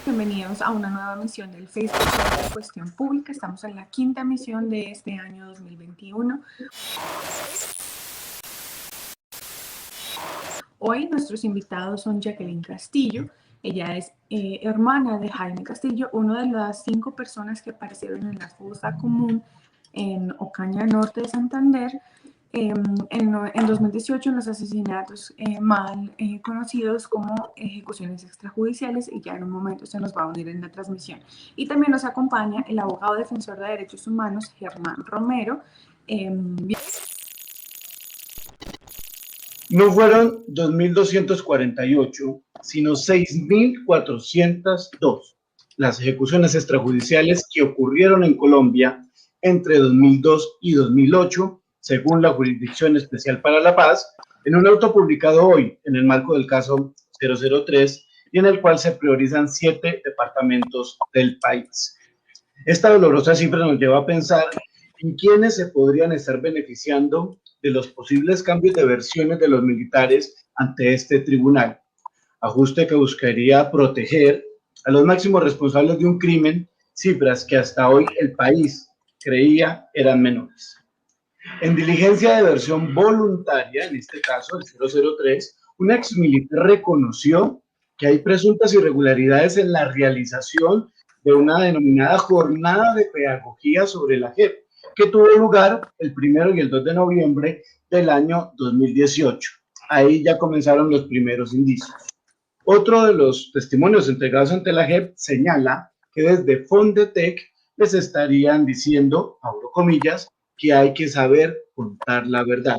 bienvenidos a una nueva emisión del Facebook de la Cuestión Pública. Estamos en la quinta emisión de este año 2021. Hoy nuestros invitados son Jacqueline Castillo. Ella es hermana de Jaime Castillo, una de las 5 personas que aparecieron en la fosa común en Ocaña Norte de Santander en 2018 en los asesinatos mal conocidos como ejecuciones extrajudiciales, y ya en un momento se nos va a unir en la transmisión. Y también nos acompaña el abogado defensor de derechos humanos Germán Romero. No fueron 2.248, sino 6.402 las ejecuciones extrajudiciales que ocurrieron en Colombia entre 2002 y 2008, según la Jurisdicción Especial para la Paz, en un auto publicado hoy en el marco del caso 003, y en el cual se priorizan 7 departamentos del país. Esta dolorosa cifra nos lleva a pensar en quiénes se podrían estar beneficiando de los posibles cambios de versiones de los militares ante este tribunal, ajuste que buscaría proteger a los máximos responsables de un crimen, cifras que hasta hoy el país creía eran menores. En diligencia de versión voluntaria, en este caso el 003, un exmilitar reconoció que hay presuntas irregularidades en la realización de una denominada jornada de pedagogía sobre la JEP, que tuvo lugar el 1 y el 2 de noviembre del año 2018. Ahí ya comenzaron los primeros indicios. Otro de los testimonios entregados ante la JEP señala que desde Fondetec les estarían diciendo, abro comillas, que hay que saber contar la verdad,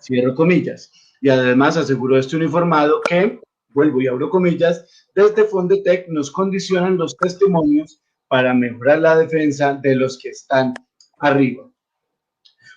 cierro comillas. Y además aseguró este uniformado que, vuelvo y abro comillas, desde Fondetec nos condicionan los testimonios para mejorar la defensa de los que están arriba.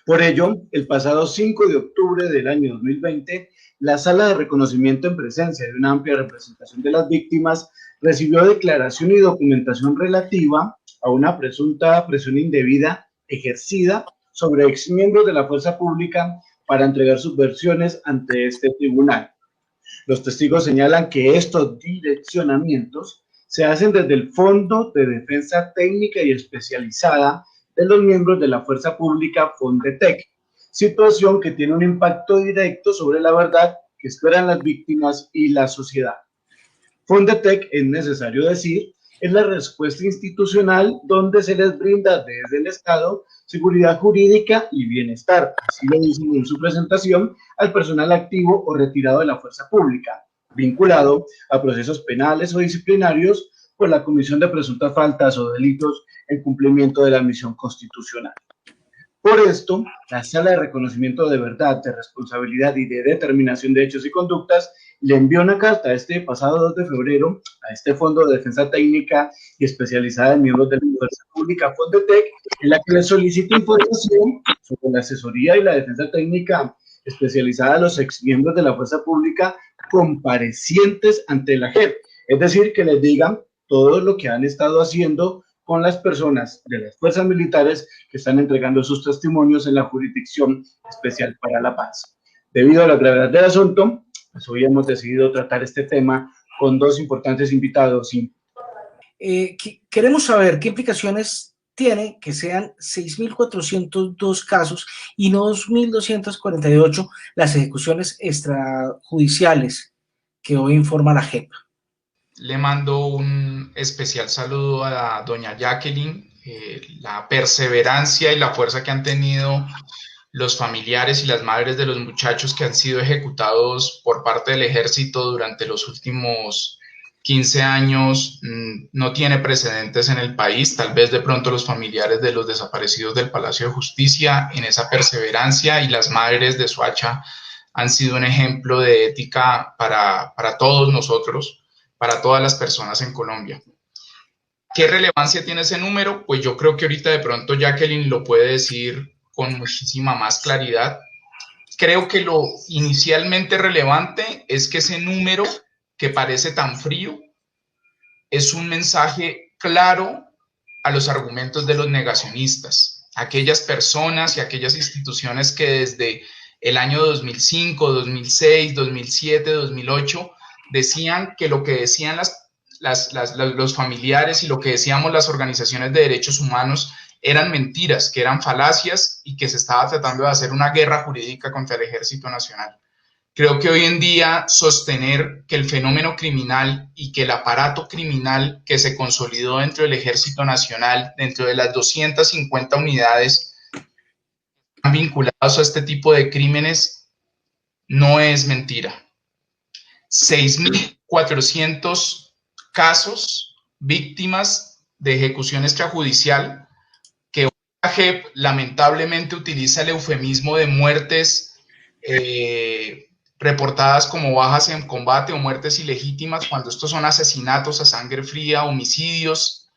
Por ello, el pasado 5 de octubre del año 2020, la Sala de Reconocimiento en presencia de una amplia representación de las víctimas recibió declaración y documentación relativa a una presunta presión indebida ejercida sobre exmiembros de la fuerza pública para entregar sus versiones ante este tribunal. Los testigos señalan que estos direccionamientos se hacen desde el Fondo de Defensa Técnica y Especializada de los miembros de la fuerza pública Fondetec, situación que tiene un impacto directo sobre la verdad que esperan las víctimas y la sociedad. Fondetec, es necesario decir, es la respuesta institucional donde se les brinda desde el Estado seguridad jurídica y bienestar, así lo dicen en su presentación, al personal activo o retirado de la fuerza pública, vinculado a procesos penales o disciplinarios por la comisión de presuntas faltas o delitos en cumplimiento de la misión constitucional. Por esto, la Sala de Reconocimiento de Verdad, de Responsabilidad y de Determinación de Hechos y Conductas le envió una carta este pasado 2 de febrero a este Fondo de Defensa Técnica y Especializada de miembros de la Fuerza Pública Fondetec, en la que le solicita información sobre la asesoría y la defensa técnica especializada a los exmiembros de la Fuerza Pública comparecientes ante la JEP, es decir, que les digan todo lo que han estado haciendo con las personas de las fuerzas militares que están entregando sus testimonios en la Jurisdicción Especial para la Paz. Debido a la gravedad del asunto, pues hoy hemos decidido tratar este tema con 2 importantes invitados. Queremos saber qué implicaciones tiene que sean 6.402 casos y no 2.248 las ejecuciones extrajudiciales que hoy informa la JEP. Le mando un especial saludo a doña Jacqueline, la perseverancia y la fuerza que han tenido los familiares y las madres de los muchachos que han sido ejecutados por parte del ejército durante los últimos 15 años no tiene precedentes en el país. Tal vez de pronto los familiares de los desaparecidos del Palacio de Justicia en esa perseverancia, y las madres de Soacha han sido un ejemplo de ética para todos nosotros, para todas las personas en Colombia. ¿Qué relevancia tiene ese número? Pues yo creo que ahorita de pronto Jacqueline lo puede decir con muchísima más claridad. Creo que lo inicialmente relevante es que ese número, que parece tan frío, es un mensaje claro a los argumentos de los negacionistas, aquellas personas y aquellas instituciones que desde el año 2005, 2006, 2007, 2008 decían que lo que decían las los familiares y lo que decíamos las organizaciones de derechos humanos eran mentiras, que eran falacias y que se estaba tratando de hacer una guerra jurídica contra el Ejército Nacional. Creo que hoy en día sostener que el fenómeno criminal y que el aparato criminal que se consolidó dentro del Ejército Nacional, dentro de las 250 unidades vinculados a este tipo de crímenes, no es mentira. 6.400 casos, víctimas de ejecución extrajudicial, que la JEP lamentablemente utiliza el eufemismo de muertes reportadas como bajas en combate o muertes ilegítimas, cuando estos son asesinatos a sangre fría, homicidios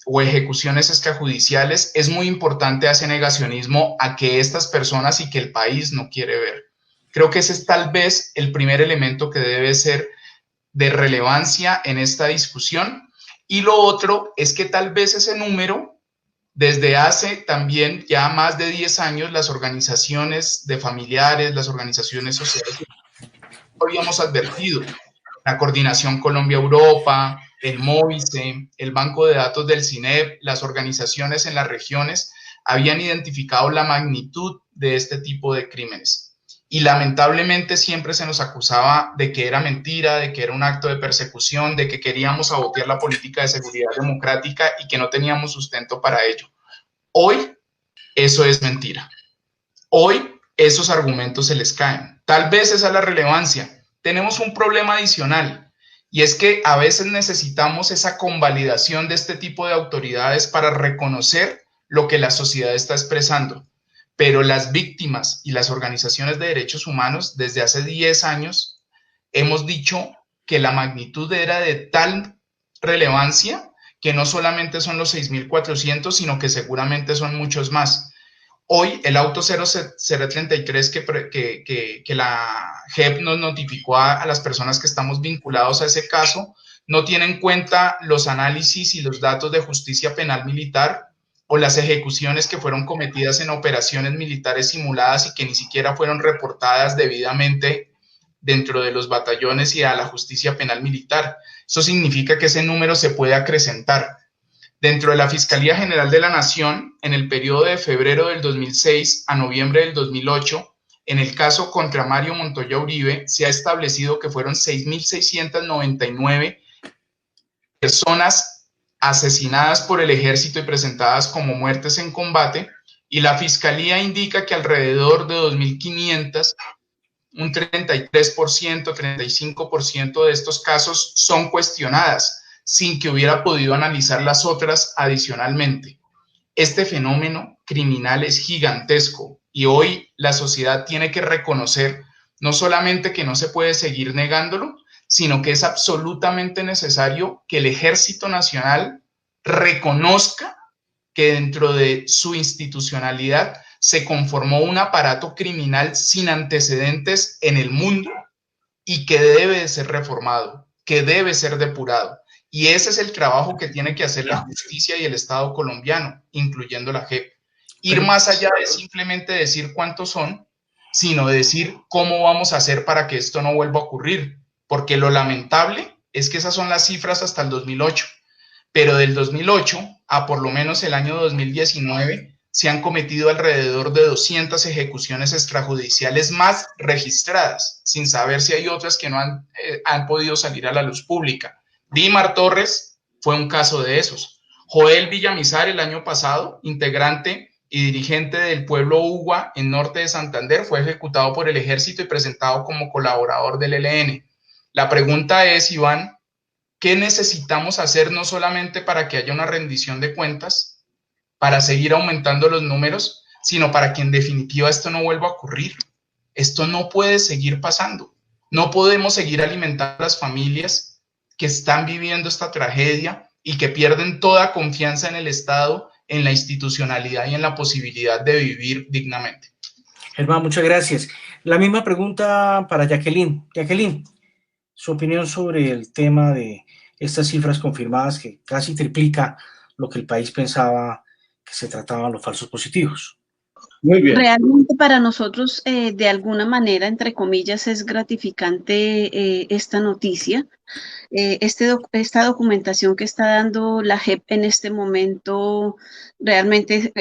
o ejecuciones extrajudiciales. Es muy importante ese negacionismo a que estas personas y que el país no quiere ver. Creo que ese es tal vez el primer elemento que debe ser de relevancia en esta discusión. Y lo otro es que tal vez ese número, desde hace también ya más de 10 años, las organizaciones de familiares, las organizaciones sociales, habíamos advertido. La Coordinación Colombia-Europa, el MOVICE, el Banco de Datos del CINEP, las organizaciones en las regiones habían identificado la magnitud de este tipo de crímenes. Y lamentablemente siempre se nos acusaba de que era mentira, de que era un acto de persecución, de que queríamos sabotear la política de seguridad democrática y que no teníamos sustento para ello. Hoy eso es mentira. Hoy esos argumentos se les caen. Tal vez esa es la relevancia. Tenemos un problema adicional y es que a veces necesitamos esa convalidación de este tipo de autoridades para reconocer lo que la sociedad está expresando. Pero las víctimas y las organizaciones de derechos humanos desde hace 10 años hemos dicho que la magnitud era de tal relevancia que no solamente son los 6.400, sino que seguramente son muchos más. Hoy el auto 0033 que la JEP nos notificó a las personas que estamos vinculados a ese caso no tiene en cuenta los análisis y los datos de justicia penal militar o las ejecuciones que fueron cometidas en operaciones militares simuladas y que ni siquiera fueron reportadas debidamente dentro de los batallones y a la justicia penal militar. Eso significa que ese número se puede acrecentar. Dentro de la Fiscalía General de la Nación, en el periodo de febrero del 2006 a noviembre del 2008, en el caso contra Mario Montoya Uribe, se ha establecido que fueron 6.699 personas asesinadas por el ejército y presentadas como muertes en combate, y la Fiscalía indica que alrededor de 2.500, un 33%, 35% de estos casos son cuestionadas, sin que hubiera podido analizar las otras adicionalmente. Este fenómeno criminal es gigantesco y hoy la sociedad tiene que reconocer no solamente que no se puede seguir negándolo, sino que es absolutamente necesario que el Ejército Nacional reconozca que dentro de su institucionalidad se conformó un aparato criminal sin antecedentes en el mundo y que debe de ser reformado, que debe ser depurado. Y ese es el trabajo que tiene que hacer la justicia y el Estado colombiano, incluyendo la JEP. Ir más allá de simplemente decir cuántos son, sino decir cómo vamos a hacer para que esto no vuelva a ocurrir. Porque lo lamentable es que esas son las cifras hasta el 2008. Pero del 2008 a por lo menos el año 2019 se han cometido alrededor de 200 ejecuciones extrajudiciales más registradas, sin saber si hay otras que no han podido salir a la luz pública. Dimar Torres fue un caso de esos. Joel Villamizar el año pasado, integrante y dirigente del pueblo Ugua en norte de Santander, fue ejecutado por el ejército y presentado como colaborador del ELN. La pregunta es, Iván, ¿qué necesitamos hacer no solamente para que haya una rendición de cuentas, para seguir aumentando los números, sino para que en definitiva esto no vuelva a ocurrir? Esto no puede seguir pasando. No podemos seguir alimentando a las familias que están viviendo esta tragedia y que pierden toda confianza en el Estado, en la institucionalidad y en la posibilidad de vivir dignamente. Germán, muchas gracias. La misma pregunta para Jacqueline. Jacqueline, su opinión sobre el tema de estas cifras confirmadas que casi triplica lo que el país pensaba que se trataban los falsos positivos. Muy bien. Realmente para nosotros, de alguna manera, entre comillas, es gratificante esta noticia. Esta documentación que está dando la JEP en este momento realmente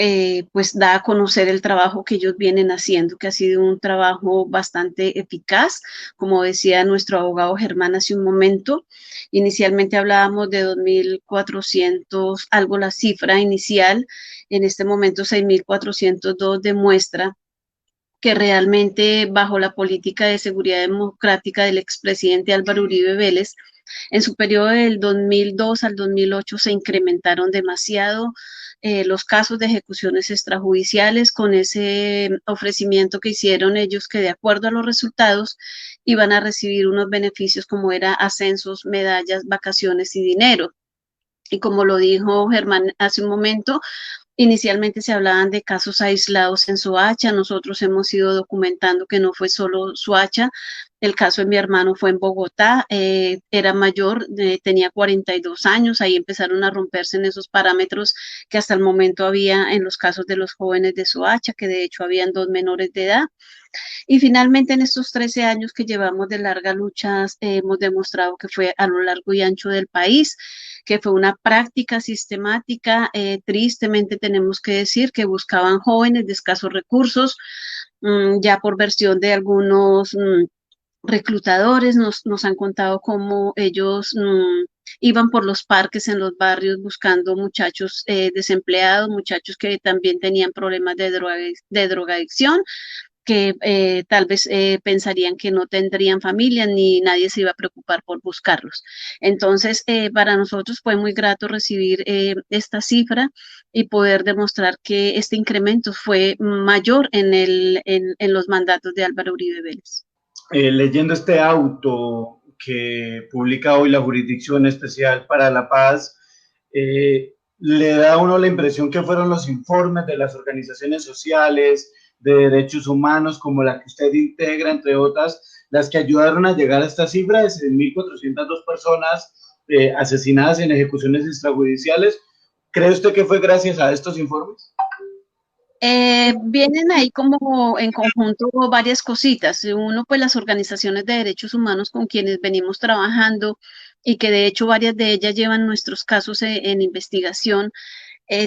pues da a conocer el trabajo que ellos vienen haciendo, que ha sido un trabajo bastante eficaz, como decía nuestro abogado Germán hace un momento. Inicialmente hablábamos de 2.400, algo la cifra inicial, en este momento 6.402 demuestra que realmente bajo la política de seguridad democrática del expresidente Álvaro Uribe Vélez, en su periodo del 2002 al 2008 se incrementaron demasiado los casos de ejecuciones extrajudiciales con ese ofrecimiento que hicieron ellos que de acuerdo a los resultados iban a recibir unos beneficios como era ascensos, medallas, vacaciones y dinero. Y como lo dijo Germán hace un momento, inicialmente se hablaban de casos aislados en Soacha. Nosotros hemos ido documentando que no fue solo Soacha. El caso de mi hermano fue en Bogotá, era mayor, tenía 42 años, ahí empezaron a romperse en esos parámetros que hasta el momento había en los casos de los jóvenes de Soacha, que de hecho habían 2 menores de edad. Y finalmente en estos 13 años que llevamos de larga lucha, hemos demostrado que fue a lo largo y ancho del país, que fue una práctica sistemática. Tristemente tenemos que decir que buscaban jóvenes de escasos recursos, ya por versión de algunos reclutadores nos han contado cómo ellos iban por los parques en los barrios buscando muchachos desempleados, muchachos que también tenían problemas de drogadicción, que tal vez pensarían que no tendrían familia ni nadie se iba a preocupar por buscarlos. Entonces, para nosotros fue muy grato recibir esta cifra y poder demostrar que este incremento fue mayor en los mandatos de Álvaro Uribe Vélez. Leyendo este auto que publica hoy la Jurisdicción Especial para la Paz, le da a uno la impresión que fueron los informes de las organizaciones sociales, de derechos humanos, como la que usted integra, entre otras, las que ayudaron a llegar a esta cifra de 6.402 personas asesinadas en ejecuciones extrajudiciales. ¿Cree usted que fue gracias a estos informes? Vienen ahí como en conjunto varias cositas. Uno, pues las organizaciones de derechos humanos con quienes venimos trabajando y que de hecho varias de ellas llevan nuestros casos en investigación.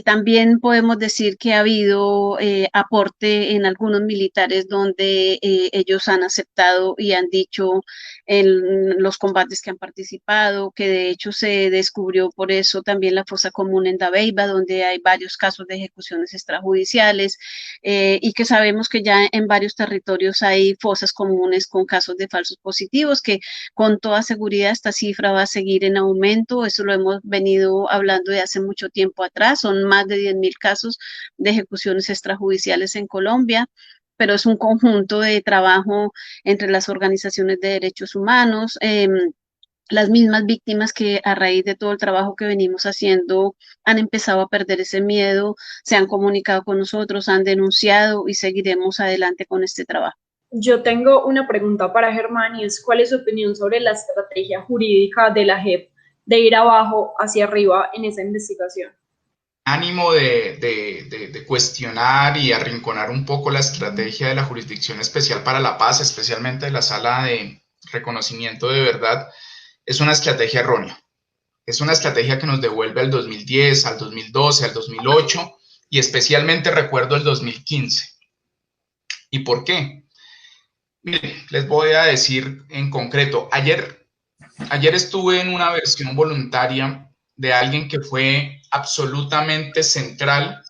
También podemos decir que ha habido aporte en algunos militares donde ellos han aceptado y han dicho en los combates que han participado, que de hecho se descubrió por eso también la fosa común en Dabeiba, donde hay varios casos de ejecuciones extrajudiciales y que sabemos que ya en varios territorios hay fosas comunes con casos de falsos positivos, que con toda seguridad esta cifra va a seguir en aumento. Eso lo hemos venido hablando de hace mucho tiempo atrás. Son más de 10.000 casos de ejecuciones extrajudiciales en Colombia, pero es un conjunto de trabajo entre las organizaciones de derechos humanos, las mismas víctimas que a raíz de todo el trabajo que venimos haciendo han empezado a perder ese miedo, se han comunicado con nosotros, han denunciado y seguiremos adelante con este trabajo. Yo tengo una pregunta para Germán y es ¿cuál es su opinión sobre la estrategia jurídica de la JEP de ir abajo hacia arriba en esa investigación? Ánimo de cuestionar y arrinconar un poco la estrategia de la Jurisdicción Especial para la Paz, especialmente de la Sala de Reconocimiento de Verdad, es una estrategia errónea. Es una estrategia que nos devuelve al 2010, al 2012, al 2008 y especialmente recuerdo el 2015. ¿Y por qué? Miren, les voy a decir en concreto. Ayer estuve en una versión voluntaria de alguien que fue absolutamente central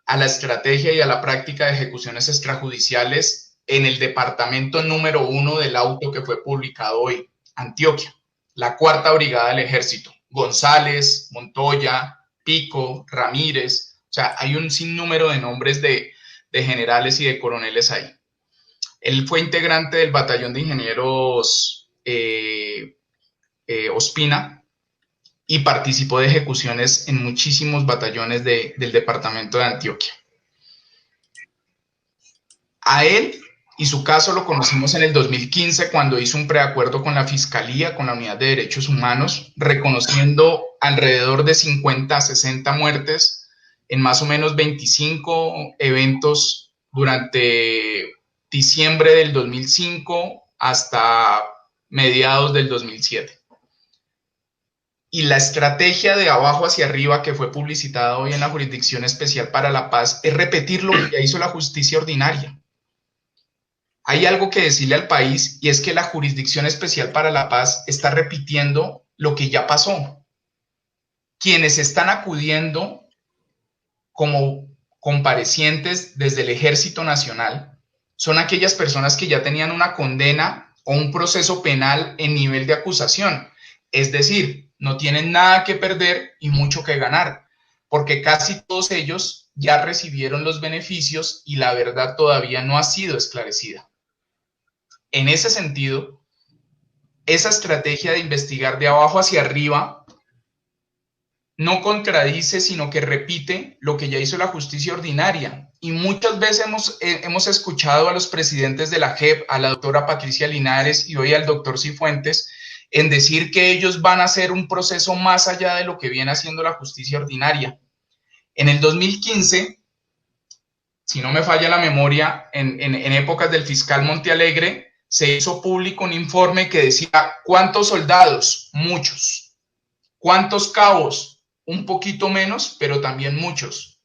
a la estrategia y a la práctica de ejecuciones extrajudiciales en el departamento número 1 del auto que fue publicado hoy, Antioquia, la 4ª Brigada del Ejército, González, Montoya, Pico, Ramírez, o sea, hay un sinnúmero de nombres de generales y de coroneles ahí. Él fue integrante del batallón de ingenieros Ospina, y participó de ejecuciones en muchísimos batallones del departamento de Antioquia. A él y su caso lo conocimos en el 2015 cuando hizo un preacuerdo con la Fiscalía, con la Unidad de Derechos Humanos, reconociendo alrededor de 50 a 60 muertes en más o menos 25 eventos durante diciembre del 2005 hasta mediados del 2007. Y la estrategia de abajo hacia arriba que fue publicitada hoy en la Jurisdicción Especial para la Paz es repetir lo que ya hizo la justicia ordinaria. Hay algo que decirle al país, y es que la Jurisdicción Especial para la Paz está repitiendo lo que ya pasó. Quienes están acudiendo como comparecientes desde el Ejército Nacional son aquellas personas que ya tenían una condena o un proceso penal en nivel de acusación. Es decir, no tienen nada que perder y mucho que ganar, porque casi todos ellos ya recibieron los beneficios y la verdad todavía no ha sido esclarecida. En ese sentido, esa estrategia de investigar de abajo hacia arriba no contradice, sino que repite lo que ya hizo la justicia ordinaria. Y muchas veces hemos escuchado a los presidentes de la JEP, a la doctora Patricia Linares y hoy al doctor Cifuentes, en decir que ellos van a hacer un proceso más allá de lo que viene haciendo la justicia ordinaria. En el 2015, si no me falla la memoria, en épocas del fiscal Montealegre, se hizo público un informe que decía, ¿cuántos soldados? Muchos. ¿Cuántos cabos? Un poquito menos, pero también muchos.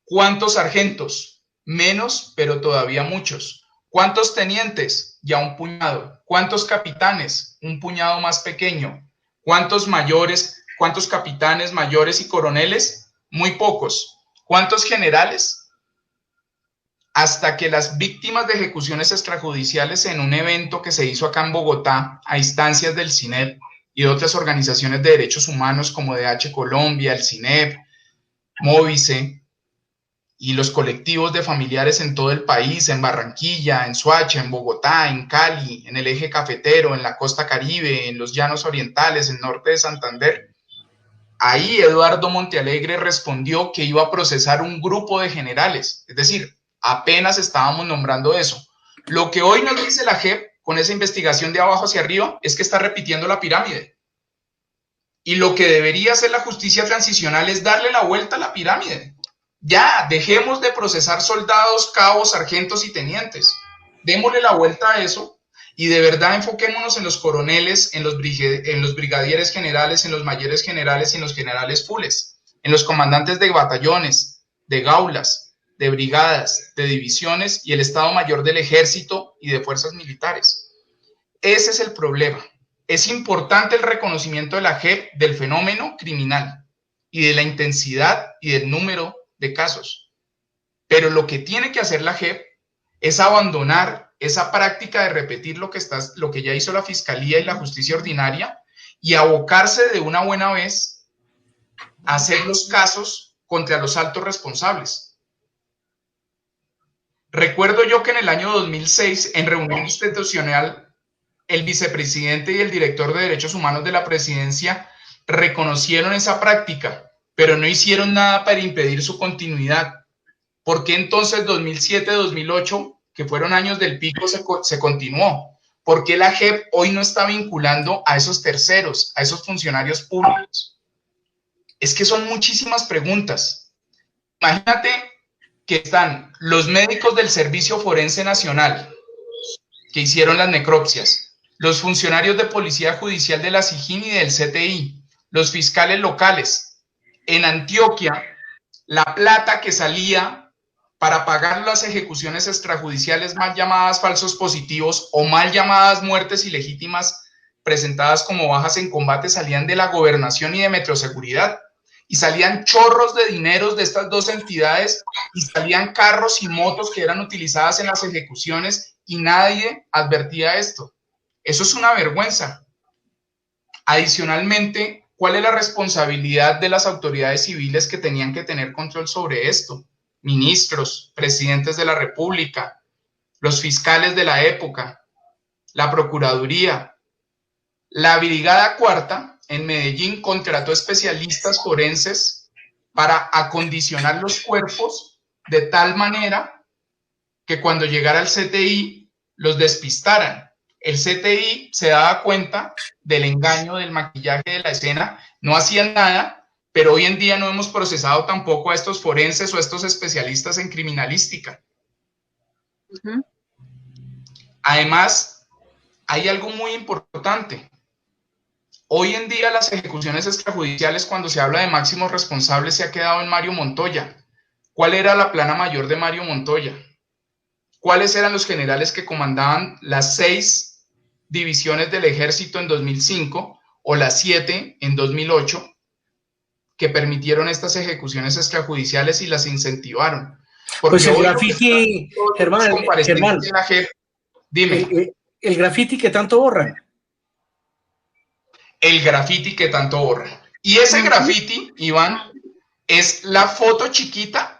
¿Cuántos sargentos? Menos, pero todavía muchos. ¿Cuántos tenientes? Ya un puñado. ¿Cuántos capitanes? Un puñado más pequeño. ¿Cuántos mayores? ¿Cuántos capitanes, mayores y coroneles? Muy pocos. ¿Cuántos generales? Hasta que las víctimas de ejecuciones extrajudiciales en un evento que se hizo acá en Bogotá, a instancias del CINEP y de otras organizaciones de derechos humanos como DH Colombia, el CINEP, Móvice y los colectivos de familiares en todo el país, en Barranquilla, en Soacha, en Bogotá, en Cali, en el eje cafetero, en la costa Caribe, en los llanos orientales, en norte de Santander, ahí Eduardo Montealegre respondió que iba a procesar un grupo de generales, es decir, apenas estábamos nombrando eso. Lo que hoy nos dice la JEP con esa investigación de abajo hacia arriba es que está repitiendo la pirámide. Y lo que debería hacer la justicia transicional es darle la vuelta a la pirámide. Ya, dejemos de procesar soldados, cabos, sargentos y tenientes. Démosle la vuelta a eso y de verdad enfoquémonos en los coroneles, en los brigadieres generales, en los mayores generales y en los generales fules, en los comandantes de batallones, de gaulas, de brigadas, de divisiones y el Estado Mayor del Ejército y de fuerzas militares. Ese es el problema. Es importante el reconocimiento de la JEP del fenómeno criminal y de la intensidad y del número de casos. Pero lo que tiene que hacer la JEP es abandonar esa práctica de repetir lo que ya hizo la Fiscalía y la Justicia Ordinaria y abocarse de una buena vez a hacer los casos contra los altos responsables. Recuerdo yo que en el año 2006, en reunión institucional, el vicepresidente y el director de Derechos Humanos de la Presidencia reconocieron esa práctica, pero no hicieron nada para impedir su continuidad. ¿Por qué entonces 2007-2008, que fueron años del pico, se continuó? ¿Por qué la JEP hoy no está vinculando a esos terceros, a esos funcionarios públicos? Es que son muchísimas preguntas. Imagínate que están los médicos del Servicio Forense Nacional que hicieron las necropsias, los funcionarios de Policía Judicial de la SIJIN y del CTI, los fiscales locales. En Antioquia, la plata que salía para pagar las ejecuciones extrajudiciales mal llamadas falsos positivos o mal llamadas muertes ilegítimas presentadas como bajas en combate salían de la Gobernación y de Metroseguridad. Y salían chorros de dineros de estas dos entidades y salían carros y motos que eran utilizadas en las ejecuciones y nadie advertía esto. Eso es una vergüenza. Adicionalmente, ¿cuál es la responsabilidad de las autoridades civiles que tenían que tener control sobre esto? Ministros, presidentes de la República, los fiscales de la época, la Procuraduría. La Brigada Cuarta en Medellín contrató especialistas forenses para acondicionar los cuerpos de tal manera que cuando llegara el CTI los despistaran. El CTI se daba cuenta del engaño, del maquillaje de la escena, no hacían nada, pero hoy en día no hemos procesado tampoco a estos forenses o a estos especialistas en criminalística. Ujú. Además, hay algo muy importante. Hoy en día las ejecuciones extrajudiciales, cuando se habla de máximos responsables, se ha quedado en Mario Montoya. ¿Cuál era la plana mayor de Mario Montoya? ¿Cuáles eran los generales que comandaban las 6 divisiones del ejército en 2005 o las 7 en 2008 que permitieron estas ejecuciones extrajudiciales y las incentivaron? Porque Pues el hoy lo que están graffiti, todos los Germán, comparecientes en la JEP, dime. el graffiti que tanto borran. El graffiti que tanto borra. Y ese graffiti, Iván, es la foto chiquita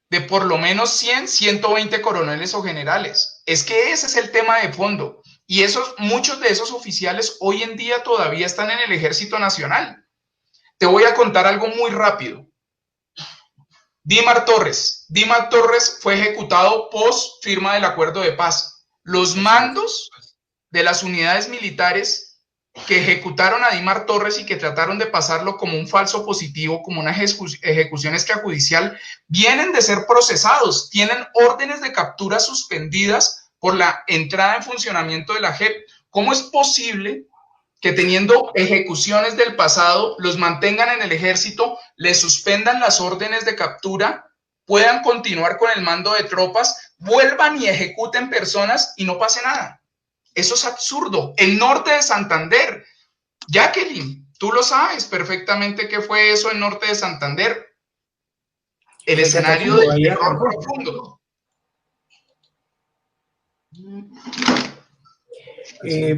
de por lo menos 100, 120 coroneles o generales. Es que ese es el tema de fondo. Y muchos de esos oficiales hoy en día todavía están en el Ejército Nacional. Te voy a contar algo muy rápido. Dímar Torres fue ejecutado post firma del acuerdo de paz. Los mandos de las unidades militares que ejecutaron a Dímar Torres y que trataron de pasarlo como un falso positivo, como una ejecución extrajudicial, vienen de ser procesados, tienen órdenes de captura suspendidas por la entrada en funcionamiento de la JEP. ¿Cómo es posible que teniendo ejecuciones del pasado los mantengan en el ejército, les suspendan las órdenes de captura, puedan continuar con el mando de tropas, vuelvan y ejecuten personas y no pase nada? Eso es absurdo. El norte de Santander, Jacqueline, tú lo sabes perfectamente qué fue eso en norte de Santander. El escenario del terror profundo.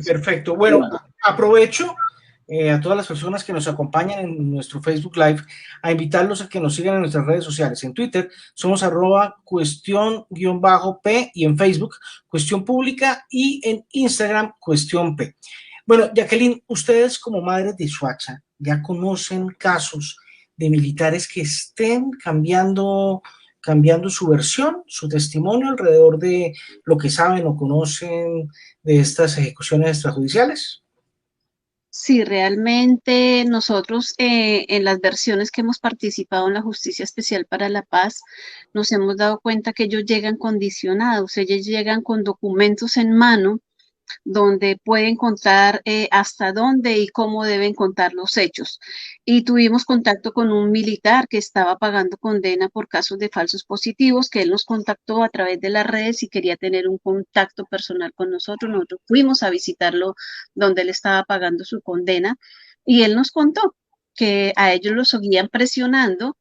Perfecto. Bueno, aprovecho a todas las personas que nos acompañan en nuestro Facebook Live a invitarlos a que nos sigan en nuestras redes sociales. En Twitter somos @cuestión_P y en Facebook Cuestión Pública y en Instagram Cuestión P. Bueno, Jacqueline, ustedes como madres de Soacha ya conocen casos de militares que estén cambiando su versión, su testimonio alrededor de lo que saben o conocen de estas ejecuciones extrajudiciales. Sí, realmente nosotros en las versiones que hemos participado en la Justicia Especial para la Paz, nos hemos dado cuenta que ellos llegan condicionados, ellos llegan con documentos en mano donde pueden contar hasta dónde y cómo deben contar los hechos. Y tuvimos contacto con un militar que estaba pagando condena por casos de falsos positivos, que él nos contactó a través de las redes y quería tener un contacto personal con nosotros. Nosotros fuimos a visitarlo donde él estaba pagando su condena y él nos contó que a ellos los seguían presionando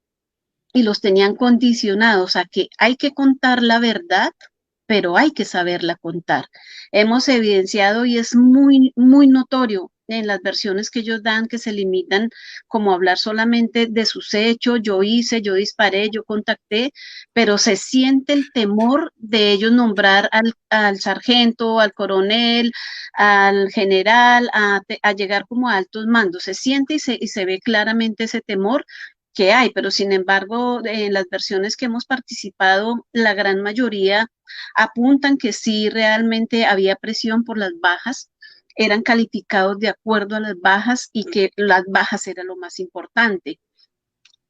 y los tenían condicionados a que hay que contar la verdad, pero hay que saberla contar. Hemos evidenciado y es muy, muy notorio en las versiones que ellos dan que se limitan como a hablar solamente de sus hechos, yo hice, yo disparé, yo contacté, pero se siente el temor de ellos nombrar al sargento, al coronel, al general, a llegar como a altos mandos. Se siente y se ve claramente ese temor que hay, pero sin embargo, en las versiones que hemos participado, la gran mayoría apuntan que sí realmente había presión por las bajas, eran calificados de acuerdo a las bajas y que las bajas era lo más importante.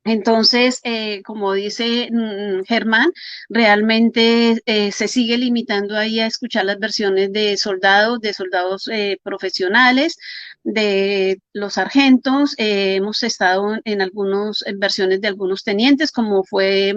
Entonces, como dice Germán, realmente se sigue limitando ahí a escuchar las versiones de soldados profesionales, de los sargentos. Hemos estado en algunas versiones de algunos tenientes, como fue,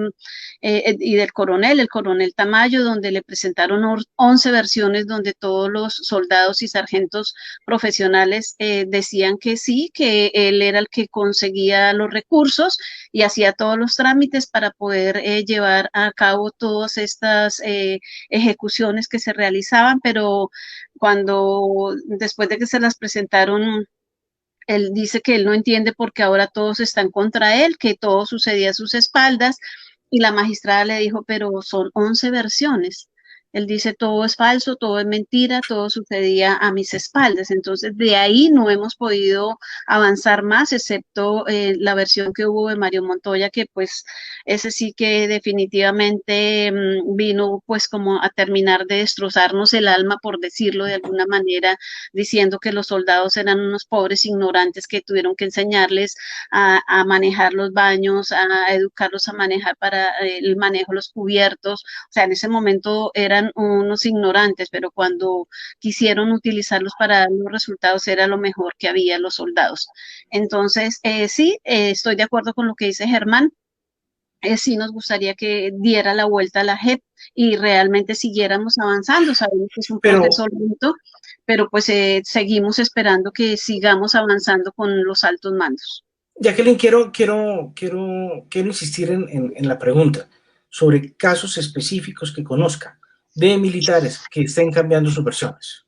y del coronel, el coronel Tamayo, donde le presentaron 11 versiones donde todos los soldados y sargentos profesionales decían que sí, que él era el que conseguía los recursos y hacía todos los trámites para poder llevar a cabo todas estas ejecuciones que se realizaban, pero cuando después de que se las presentaron, él dice que él no entiende por qué ahora todos están contra él, que todo sucedía a sus espaldas, y la magistrada le dijo, pero son 11 versiones. Él dice, todo es falso, todo es mentira, todo sucedía a mis espaldas. Entonces, de ahí no hemos podido avanzar más, excepto la versión que hubo de Mario Montoya, que pues ese sí que definitivamente vino pues como a terminar de destrozarnos el alma, por decirlo de alguna manera, diciendo que los soldados eran unos pobres ignorantes que tuvieron que enseñarles a manejar los baños, a educarlos a manejar para el manejo de los cubiertos. O sea, en ese momento eran eran unos ignorantes, pero cuando quisieron utilizarlos para dar los resultados era lo mejor que había los soldados. Entonces, sí, estoy de acuerdo con lo que dice Germán. Sí nos gustaría que diera la vuelta a la JEP y realmente siguiéramos avanzando. Sabemos que es un Pero, proceso lento, pero pues seguimos esperando que sigamos avanzando con los altos mandos. Jacqueline, quiero insistir en la pregunta sobre casos específicos que conozca de militares que estén cambiando sus versiones.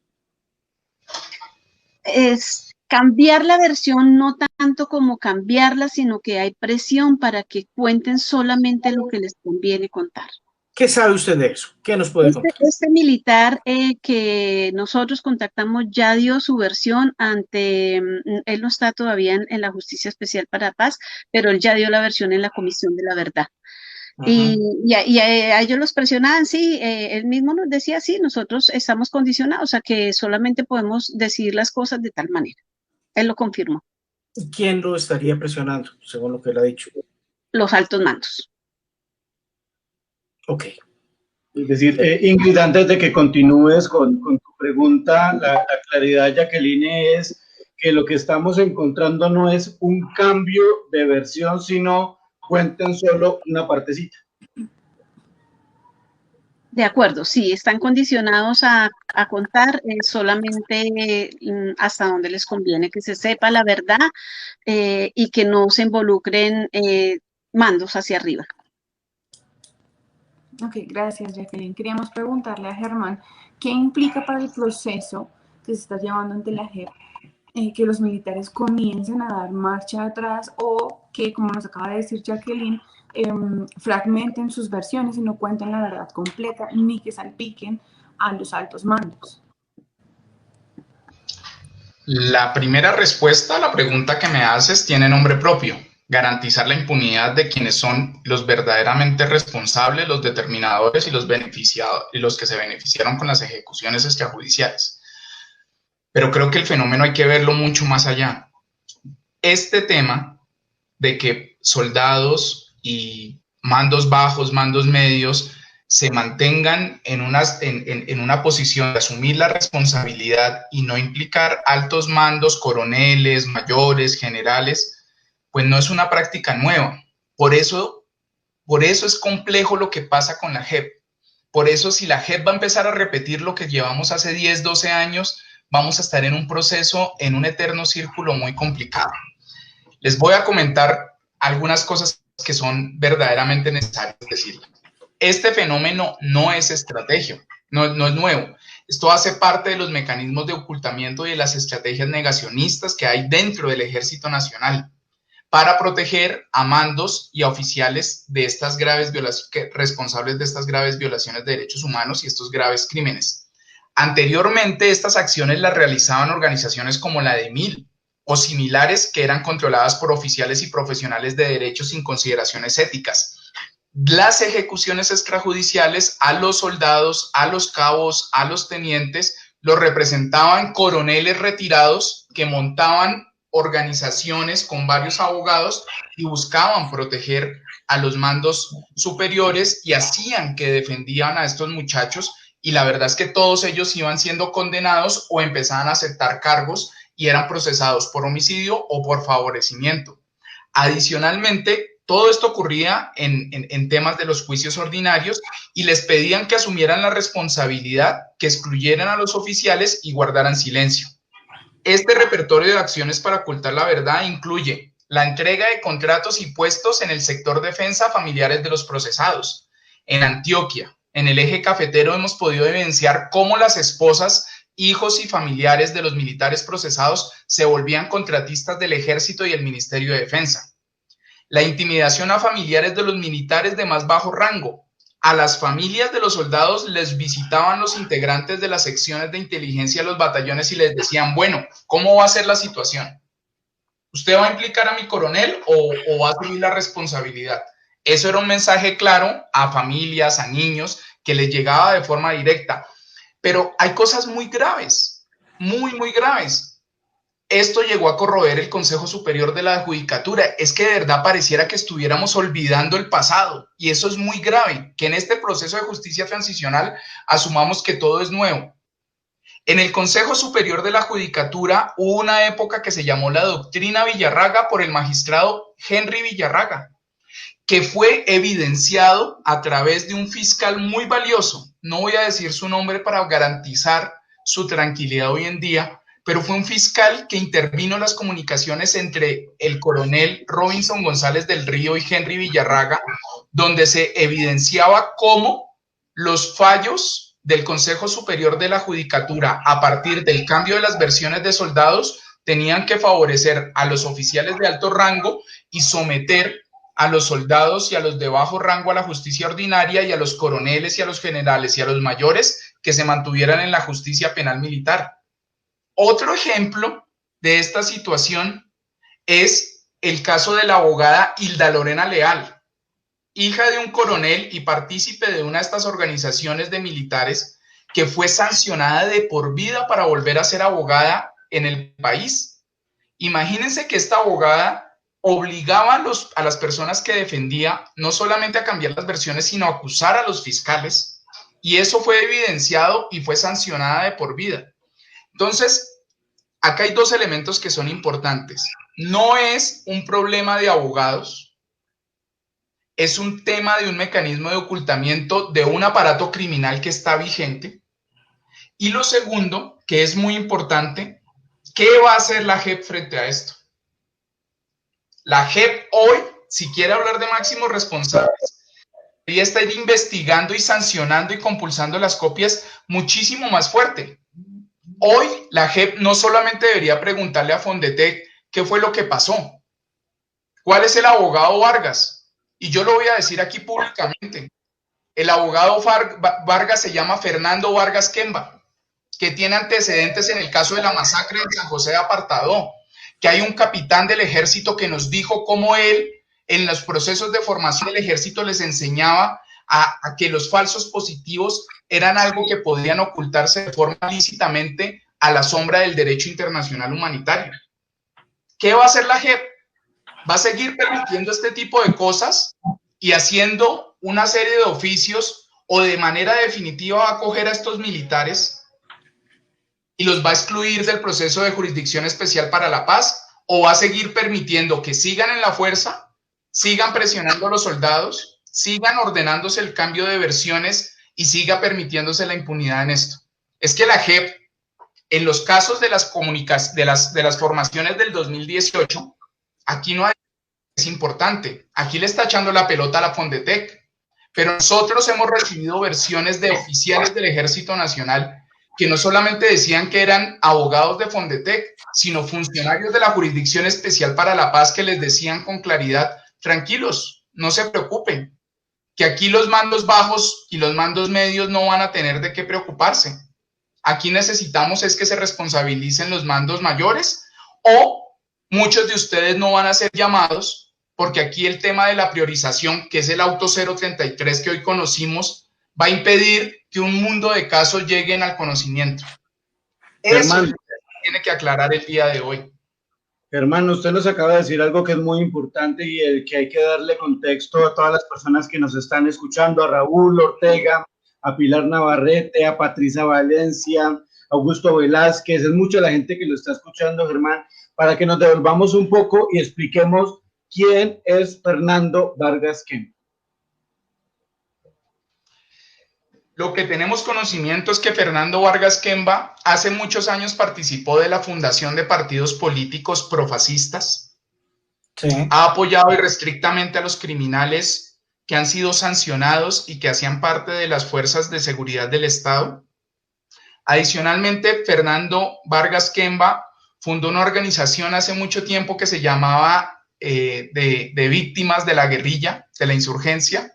Es cambiar la versión, no tanto como cambiarla, sino que hay presión para que cuenten solamente lo que les conviene contar. ¿Qué sabe usted de eso? ¿Qué nos puede contar? Este militar que nosotros contactamos ya dio su versión ante, él no está todavía en la Justicia Especial para la Paz, pero él ya dio la versión en la Comisión de la Verdad. Y a ellos los presionaban, sí, él mismo nos decía, sí, nosotros estamos condicionados a que solamente podemos decir las cosas de tal manera. Él lo confirmó. ¿Quién lo estaría presionando, según lo que él ha dicho? Los altos mandos. Ok. Es decir, Ingrid, antes de que continúes con tu pregunta, la claridad, Jacqueline, es que lo que estamos encontrando no es un cambio de versión, sino cuenten solo una partecita. De acuerdo, sí, están condicionados a contar solamente hasta donde les conviene, que se sepa la verdad y que no se involucren mandos hacia arriba. Ok, gracias, Jacqueline. Queríamos preguntarle a Germán, ¿qué implica para el proceso que se está llevando ante la JEP que los militares comiencen a dar marcha atrás o que, como nos acaba de decir Jacqueline, fragmenten sus versiones y no cuenten la verdad completa ni que salpiquen a los altos mandos? La primera respuesta a la pregunta que me haces tiene nombre propio: garantizar la impunidad de quienes son los verdaderamente responsables, los determinadores y los beneficiados, y los que se beneficiaron con las ejecuciones extrajudiciales. Pero creo que el fenómeno hay que verlo mucho más allá. Este tema de que soldados y mandos bajos, mandos medios, se mantengan en una posición de asumir la responsabilidad y no implicar altos mandos, coroneles, mayores, generales, pues no es una práctica nueva. Por eso es complejo lo que pasa con la JEP. Por eso, si la JEP va a empezar a repetir lo que llevamos hace 10, 12 años, vamos a estar en un proceso, en un eterno círculo muy complicado. Les voy a comentar algunas cosas que son verdaderamente necesarias decir. Este fenómeno no es estrategia, no es nuevo. Esto hace parte de los mecanismos de ocultamiento y de las estrategias negacionistas que hay dentro del Ejército Nacional para proteger a mandos y a oficiales de estas graves responsables de estas graves violaciones de derechos humanos y estos graves crímenes. Anteriormente, estas acciones las realizaban organizaciones como la de MIL o similares que eran controladas por oficiales y profesionales de derecho sin consideraciones éticas. Las ejecuciones extrajudiciales a los soldados, a los cabos, a los tenientes, los representaban coroneles retirados que montaban organizaciones con varios abogados y buscaban proteger a los mandos superiores y hacían que defendían a estos muchachos, y la verdad es que todos ellos iban siendo condenados o empezaban a aceptar cargos y eran procesados por homicidio o por favorecimiento. Adicionalmente, todo esto ocurría en temas de los juicios ordinarios y les pedían que asumieran la responsabilidad, que excluyeran a los oficiales y guardaran silencio. Este repertorio de acciones para ocultar la verdad incluye la entrega de contratos y puestos en el sector defensa a familiares de los procesados. En Antioquia, en el eje cafetero, hemos podido evidenciar cómo las esposas, hijos y familiares de los militares procesados se volvían contratistas del Ejército y el Ministerio de Defensa. La intimidación a familiares de los militares de más bajo rango. A las familias de los soldados les visitaban los integrantes de las secciones de inteligencia de los batallones y les decían, bueno, ¿cómo va a ser la situación? ¿Usted va a implicar a mi coronel o va a asumir la responsabilidad? Eso era un mensaje claro a familias, a niños, que les llegaba de forma directa. Pero hay cosas muy graves, muy, muy graves. esto llegó a corroer el Consejo Superior de la Judicatura. Es que de verdad pareciera que estuviéramos olvidando el pasado, y eso es muy grave, que en este proceso de justicia transicional asumamos que todo es nuevo. En el Consejo Superior de la Judicatura hubo una época que se llamó la doctrina Villarraga por el magistrado Henry Villarraga, que fue evidenciado a través de un fiscal muy valioso. No voy a decir su nombre para garantizar su tranquilidad hoy en día, pero fue un fiscal que intervino en las comunicaciones entre el coronel Robinson González del Río y Henry Villarraga, donde se evidenciaba cómo los fallos del Consejo Superior de la Judicatura, a partir del cambio de las versiones de soldados, tenían que favorecer a los oficiales de alto rango y someter a los soldados y a los de bajo rango a la justicia ordinaria, y a los coroneles y a los generales y a los mayores que se mantuvieran en la justicia penal militar. Otro ejemplo de esta situación es el caso de la abogada Hilda Lorena Leal, hija de un coronel y partícipe de una de estas organizaciones de militares, que fue sancionada de por vida para volver a ser abogada en el país. Imagínense que esta abogada obligaba a las personas que defendía no solamente a cambiar las versiones, sino a acusar a los fiscales, y eso fue evidenciado y fue sancionada de por vida. Entonces, acá hay dos elementos que son importantes. No es un problema de abogados, es un tema de un mecanismo de ocultamiento de un aparato criminal que está vigente. Y lo segundo, que es muy importante, ¿qué va a hacer la JEP frente a esto? La JEP hoy, si quiere hablar de máximos responsables, debería estar investigando y sancionando y compulsando las copias muchísimo más fuerte. Hoy la JEP no solamente debería preguntarle a Fondetec qué fue lo que pasó, cuál es el abogado Vargas, y yo lo voy a decir aquí públicamente. El abogado Vargas se llama Fernando Vargas Kemba, que tiene antecedentes en el caso de la masacre de San José de Apartadó, que hay un capitán del ejército que nos dijo cómo él, en los procesos de formación del ejército, les enseñaba a que los falsos positivos eran algo que podían ocultarse de forma lícitamente a la sombra del derecho internacional humanitario. ¿Qué va a hacer la JEP? Va a seguir permitiendo este tipo de cosas y haciendo una serie de oficios, o de manera definitiva va a acoger a estos militares y los va a excluir del proceso de jurisdicción especial para la paz, o va a seguir permitiendo que sigan en la fuerza, sigan presionando a los soldados, sigan ordenándose el cambio de versiones y siga permitiéndose la impunidad en esto. Es que la JEP, en los casos de las formaciones del 2018, aquí no hay, es importante, aquí le está echando la pelota a la Fondetec, pero nosotros hemos recibido versiones de oficiales del Ejército Nacional que no solamente decían que eran abogados de Fondetec, sino funcionarios de la Jurisdicción Especial para la Paz, que les decían con claridad: tranquilos, no se preocupen, que aquí los mandos bajos y los mandos medios no van a tener de qué preocuparse. Aquí necesitamos es que se responsabilicen los mandos mayores, o muchos de ustedes no van a ser llamados, porque aquí el tema de la priorización, que es el auto 033 que hoy conocimos, va a impedir que un mundo de casos lleguen al conocimiento. Eso es lo que tiene que aclarar el día de hoy. Hermano, usted nos acaba de decir algo que es muy importante y que hay que darle contexto a todas las personas que nos están escuchando: a Raúl Ortega, a Pilar Navarrete, a Patricia Valencia, a Augusto Velázquez. Es mucha la gente que lo está escuchando, Germán, para que nos devolvamos un poco y expliquemos quién es Fernando Vargas Kemba. Lo que tenemos conocimiento es que Fernando Vargas Kemba hace muchos años participó de la fundación de partidos políticos profascistas. Sí. Ha apoyado irrestrictamente a los criminales que han sido sancionados y que hacían parte de las fuerzas de seguridad del Estado. Adicionalmente, Fernando Vargas Kemba fundó una organización hace mucho tiempo que se llamaba de víctimas de la guerrilla, de la insurgencia,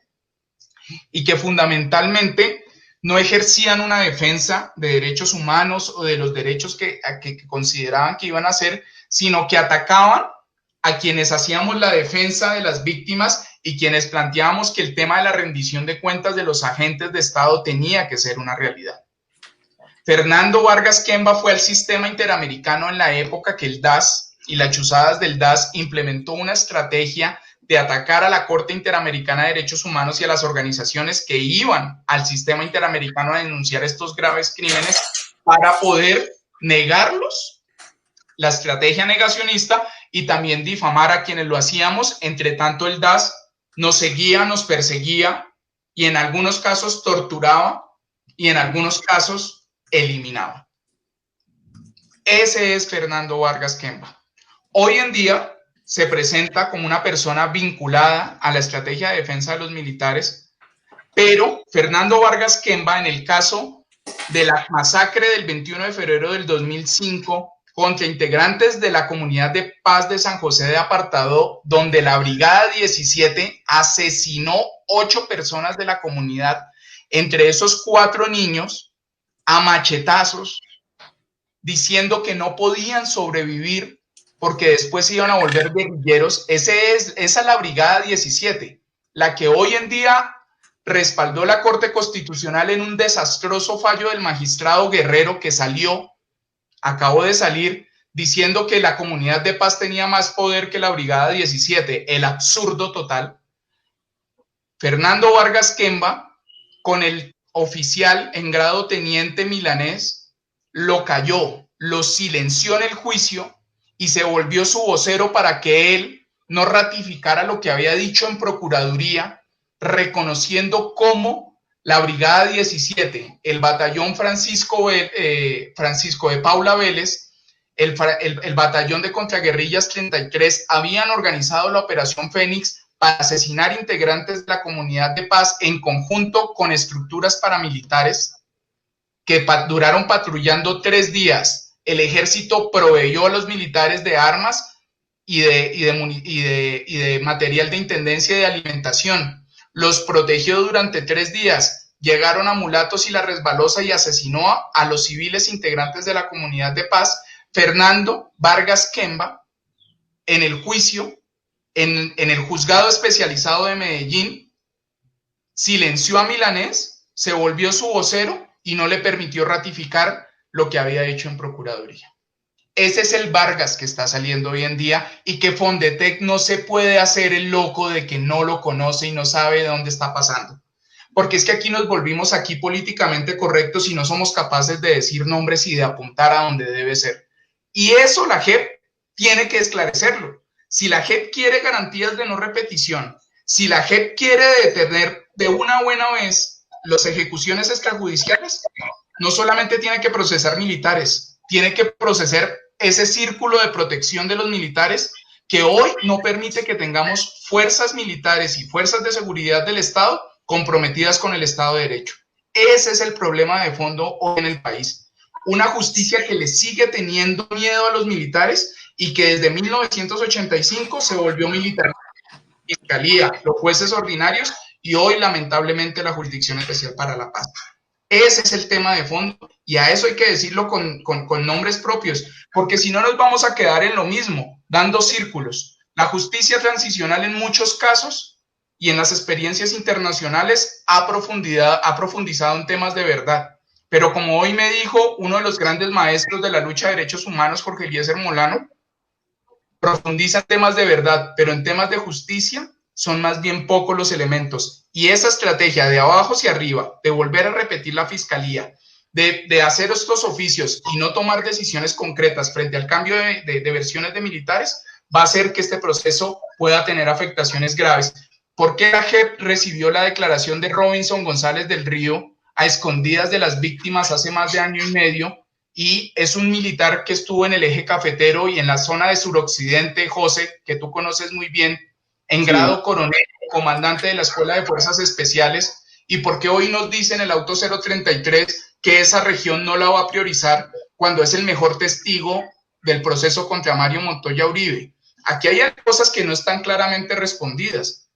y que fundamentalmente no ejercían una defensa de derechos humanos o de los derechos que consideraban que iban a hacer, sino que atacaban a quienes hacíamos la defensa de las víctimas y quienes planteábamos que el tema de la rendición de cuentas de los agentes de Estado tenía que ser una realidad. Fernando Vargas Kemba fue al sistema interamericano en la época que el DAS y las chuzadas del DAS implementó una estrategia de atacar a la Corte Interamericana de Derechos Humanos y a las organizaciones que iban al sistema interamericano a denunciar estos graves crímenes para poder negarlos, la estrategia negacionista, y también difamar a quienes lo hacíamos. Entre tanto, el DAS nos seguía, nos perseguía y en algunos casos torturaba y en algunos casos eliminaba. Ese es Fernando Vargas Kemba. Hoy en día se presenta como una persona vinculada a la estrategia de defensa de los militares, pero Fernando Vargas Kemba, en el caso de la masacre del 21 de febrero del 2005 contra integrantes de la comunidad de paz de San José de Apartadó, donde la Brigada 17 asesinó 8 personas de la comunidad, entre esos 4 niños, a machetazos, diciendo que no podían sobrevivir porque después se iban a volver guerrilleros. Esa es la Brigada 17, la que hoy en día respaldó la Corte Constitucional en un desastroso fallo del magistrado Guerrero que acabó de salir, diciendo que la comunidad de paz tenía más poder que la Brigada 17, el absurdo total. Fernando Vargas Kemba, con el oficial en grado teniente milanés, lo calló, lo silenció en el juicio y se volvió su vocero para que él no ratificara lo que había dicho en Procuraduría, reconociendo cómo la Brigada 17, el batallón Francisco de Paula Vélez, el batallón de contraguerrillas 33 habían organizado la Operación Fénix para asesinar integrantes de la comunidad de paz en conjunto con estructuras paramilitares que duraron patrullando 3 días. El ejército proveyó a los militares de armas y de material de intendencia y de alimentación. Los protegió durante 3 días. Llegaron a Mulatos y La Resbalosa y asesinó a los civiles integrantes de la comunidad de paz. Fernando Vargas Kemba, en el juicio, en el juzgado especializado de Medellín, silenció a Milanés, se volvió su vocero y no le permitió ratificar lo que había hecho en Procuraduría. Ese es el Vargas que está saliendo hoy en día y que Fondetec no se puede hacer el loco de que no lo conoce y no sabe de dónde está pasando. Porque es que aquí nos volvimos aquí políticamente correctos y no somos capaces de decir nombres y de apuntar a donde debe ser. Y eso la JEP tiene que esclarecerlo. Si la JEP quiere garantías de no repetición, si la JEP quiere detener de una buena vez las ejecuciones extrajudiciales, no solamente tiene que procesar militares, tiene que procesar ese círculo de protección de los militares que hoy no permite que tengamos fuerzas militares y fuerzas de seguridad del Estado comprometidas con el Estado de Derecho. Ese es el problema de fondo hoy en el país. Una justicia que le sigue teniendo miedo a los militares y que desde 1985 se volvió militar. Fiscalía, los jueces ordinarios y hoy lamentablemente la Jurisdicción Especial para la Paz. Ese es el tema de fondo y a eso hay que decirlo con nombres propios, porque si no nos vamos a quedar en lo mismo, dando círculos. La justicia transicional en muchos casos y en las experiencias internacionales ha profundizado en temas de verdad, pero como hoy me dijo uno de los grandes maestros de la lucha de derechos humanos, Jorge Eliezer Molano, profundiza en temas de verdad, pero en temas de justicia son más bien pocos los elementos. Y esa estrategia de abajo hacia arriba, de volver a repetir la fiscalía, de hacer estos oficios y no tomar decisiones concretas frente al cambio de versiones de militares, va a hacer que este proceso pueda tener afectaciones graves. ¿Por qué la JEP recibió la declaración de Robinson González del Río a escondidas de las víctimas hace más de 1 año y medio? Y es un militar que estuvo en el eje cafetero y en la zona de suroccidente, José, que tú conoces muy bien, en grado coronel, comandante de la Escuela de Fuerzas Especiales. ¿Y por qué hoy nos dicen el auto 033 que esa región no la va a priorizar cuando es el mejor testigo del proceso contra Mario Montoya Uribe? Aquí hay cosas que no están claramente respondidas.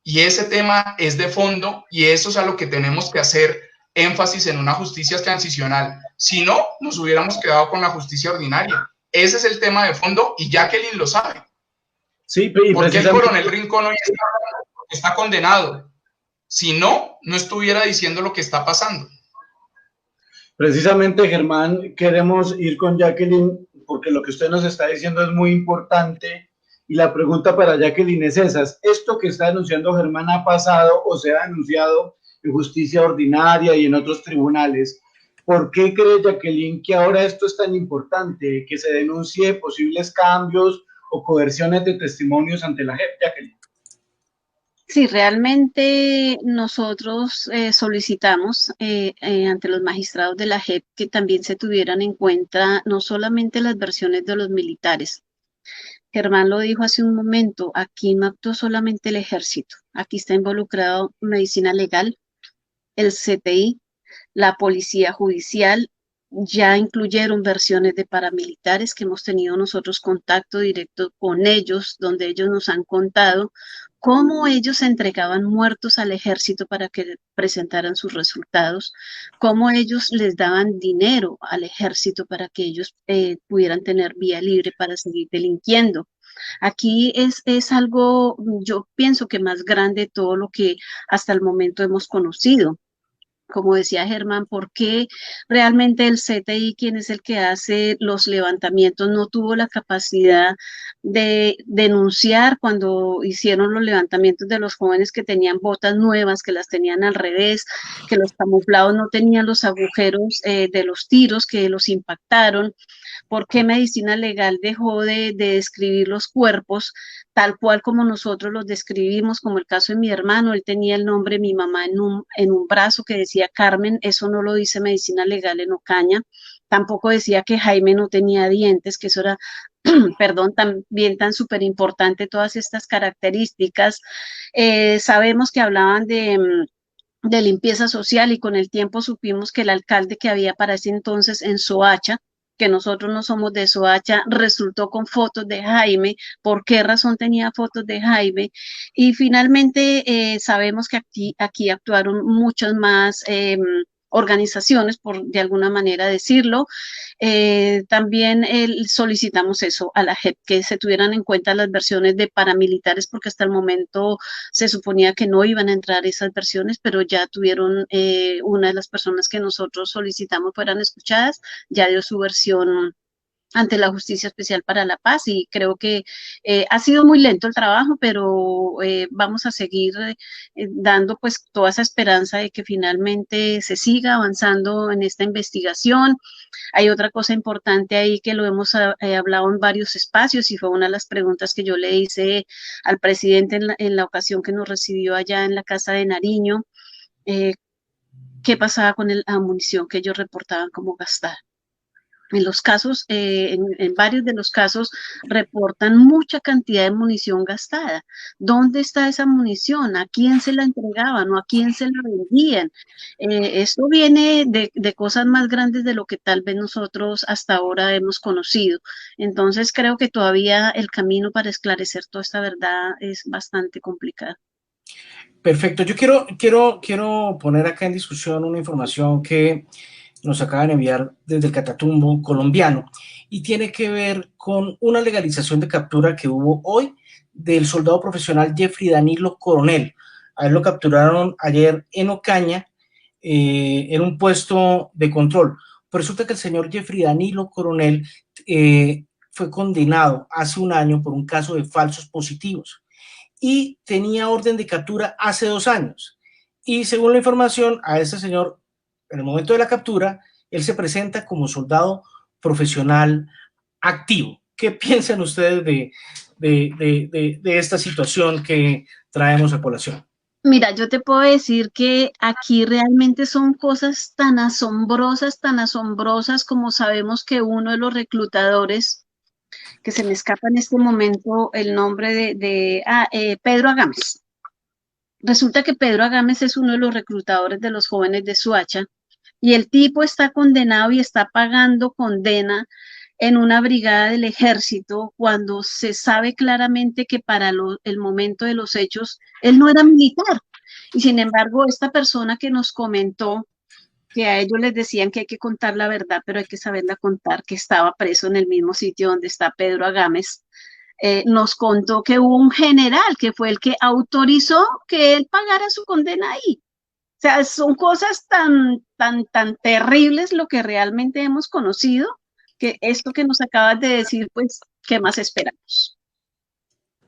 Y ese tema es de fondo y eso es a lo que tenemos que hacer énfasis en una justicia transicional. Si no, nos hubiéramos quedado con la justicia ordinaria. Ese es el tema de fondo y Jacqueline lo sabe. Sí, porque el coronel Rincón hoy está condenado. Si no, no estuviera diciendo lo que está pasando. Precisamente, Germán, queremos ir con Jacqueline porque lo que usted nos está diciendo es muy importante y la pregunta para Jacqueline es esa. ¿Esto que está denunciando Germán ha pasado o se ha denunciado en justicia ordinaria y en otros tribunales? ¿Por qué cree Jacqueline que ahora esto es tan importante, que se denuncie posibles cambios o coerciones de testimonios ante la JEP, Jacqueline? Sí, realmente nosotros solicitamos ante los magistrados de la JEP que también se tuvieran en cuenta no solamente las versiones de los militares. Germán lo dijo hace un momento, aquí no actuó solamente el ejército, aquí está involucrado medicina legal, el CTI, la policía judicial, ya incluyeron versiones de paramilitares que hemos tenido nosotros contacto directo con ellos, donde ellos nos han contado cómo ellos entregaban muertos al ejército para que presentaran sus resultados, cómo ellos les daban dinero al ejército para que ellos pudieran tener vía libre para seguir delinquiendo. Aquí es algo, yo pienso que más grande todo lo que hasta el momento hemos conocido. Como decía Germán, ¿por qué realmente el CTI, quien es el que hace los levantamientos, no tuvo la capacidad de denunciar cuando hicieron los levantamientos de los jóvenes que tenían botas nuevas, que las tenían al revés, que los camuflados no tenían los agujeros de los tiros que los impactaron? ¿Por qué medicina legal dejó de describir los cuerpos tal cual como nosotros los describimos? Como el caso de mi hermano, él tenía el nombre de mi mamá en un brazo que decía Carmen, eso no lo dice medicina legal en Ocaña. Tampoco decía que Jaime no tenía dientes, que eso era, perdón, también tan súper importante, todas estas características. Sabemos que hablaban de limpieza social y con el tiempo supimos que el alcalde que había para ese entonces en Soacha, que nosotros no somos de Soacha, resultó con fotos de Jaime. ¿Por qué razón tenía fotos de Jaime? Y finalmente sabemos que aquí actuaron muchas más organizaciones, por de alguna manera decirlo. También solicitamos eso a la JEP, que se tuvieran en cuenta las versiones de paramilitares, porque hasta el momento se suponía que no iban a entrar esas versiones, pero ya tuvieron una de las personas que nosotros solicitamos fueran escuchadas, ya dio su versión ante la Justicia Especial para la Paz y creo que ha sido muy lento el trabajo, pero vamos a seguir dando pues toda esa esperanza de que finalmente se siga avanzando en esta investigación. Hay otra cosa importante ahí que lo hemos hablado en varios espacios y fue una de las preguntas que yo le hice al presidente en la ocasión que nos recibió allá en la Casa de Nariño, qué pasaba con la munición que ellos reportaban como gastada. En los casos, en varios de los casos, reportan mucha cantidad de munición gastada. ¿Dónde está esa munición? ¿A quién se la entregaban o a quién se la vendían? Esto viene de cosas más grandes de lo que tal vez nosotros hasta ahora hemos conocido. Entonces, creo que todavía el camino para esclarecer toda esta verdad es bastante complicado. Perfecto. Yo quiero poner acá en discusión una información que nos acaban de enviar desde el Catatumbo colombiano y tiene que ver con una legalización de captura que hubo hoy del soldado profesional Jeffrey Danilo Coronel. A él lo capturaron ayer en Ocaña en un puesto de control. Pues resulta que el señor Jeffrey Danilo Coronel fue condenado hace un año por un caso de falsos positivos y tenía orden de captura hace 2 años. Y según la información, a ese señor, en el momento de la captura, él se presenta como soldado profesional activo. ¿Qué piensan ustedes de esta situación que traemos a colación? Mira, yo te puedo decir que aquí realmente son cosas tan asombrosas como sabemos que uno de los reclutadores, que se me escapa en este momento el nombre Pedro Agames. Resulta que Pedro Agames es uno de los reclutadores de los jóvenes de Soacha y el tipo está condenado y está pagando condena en una brigada del ejército cuando se sabe claramente que para el momento de los hechos él no era militar. Y sin embargo, esta persona que nos comentó que a ellos les decían que hay que contar la verdad, pero hay que saberla contar, que estaba preso en el mismo sitio donde está Pedro Agames, nos contó que hubo un general que fue el que autorizó que él pagara su condena ahí. sea, son cosas tan terribles lo que realmente hemos conocido, que esto que nos acabas de decir, pues, ¿qué más esperamos?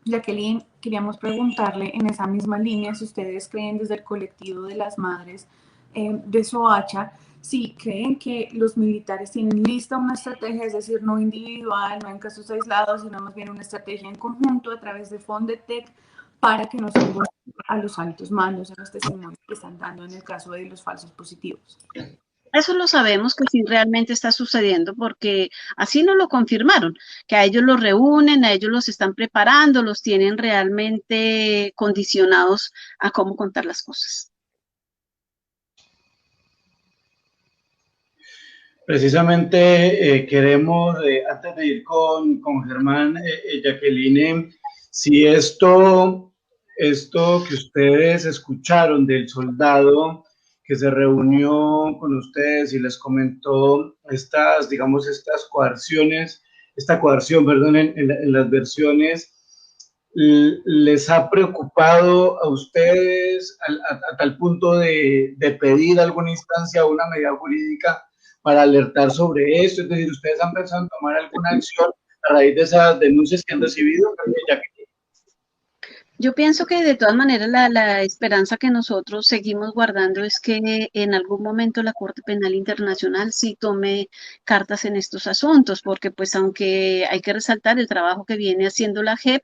Jacqueline, queríamos preguntarle en esa misma línea si ustedes creen desde el colectivo de las madres de Soacha, si creen que los militares tienen lista una estrategia, es decir, no individual, no en casos aislados, sino más bien una estrategia en conjunto a través de Fondetec para que no se involucren a los altos mandos en los testimonios que están dando en el caso de los falsos positivos. Eso lo sabemos que sí realmente está sucediendo porque así nos lo confirmaron, que a ellos los reúnen, a ellos los están preparando, los tienen realmente condicionados a cómo contar las cosas. Precisamente queremos, antes de ir con Germán, Jacqueline, si esto que ustedes escucharon del soldado que se reunió con ustedes y les comentó estas, digamos, estas coerciones, esta coerción, perdón, en las versiones, ¿les ha preocupado a ustedes a tal punto de pedir alguna instancia o una medida jurídica para alertar sobre esto? Es decir, ¿ustedes han pensado en tomar alguna acción a raíz de esas denuncias que han recibido? Yo pienso que de todas maneras la esperanza que nosotros seguimos guardando es que en algún momento la Corte Penal Internacional sí tome cartas en estos asuntos, porque pues aunque hay que resaltar el trabajo que viene haciendo la JEP,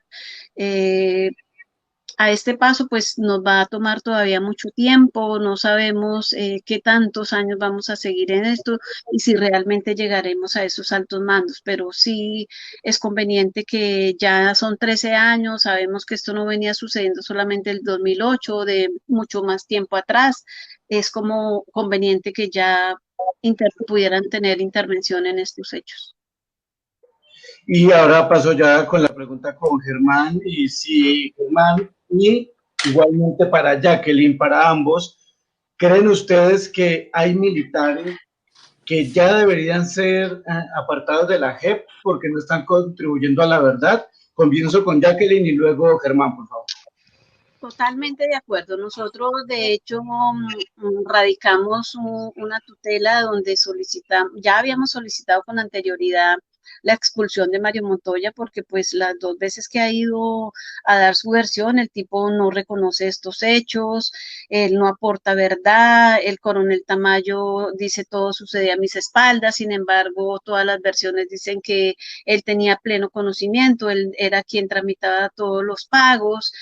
a este paso pues nos va a tomar todavía mucho tiempo, no sabemos qué tantos años vamos a seguir en esto y si realmente llegaremos a esos altos mandos, pero sí es conveniente que ya son 13 años, sabemos que esto no venía sucediendo solamente el 2008, de mucho más tiempo atrás, es como conveniente que ya pudieran tener intervención en estos hechos. Y ahora paso ya con la pregunta con Germán, y si Germán, y igualmente para Jacqueline, para ambos, ¿creen ustedes que hay militares que ya deberían ser apartados de la JEP porque no están contribuyendo a la verdad? Comienzo con Jacqueline y luego Germán, por favor. Totalmente de acuerdo. Nosotros, de hecho, radicamos una tutela donde ya habíamos solicitado con anterioridad la expulsión de Mario Montoya porque pues las 2 veces que ha ido a dar su versión, el tipo no reconoce estos hechos, él no aporta verdad, el coronel Tamayo dice todo sucedía a mis espaldas, sin embargo, todas las versiones dicen que él tenía pleno conocimiento, él era quien tramitaba todos los pagos,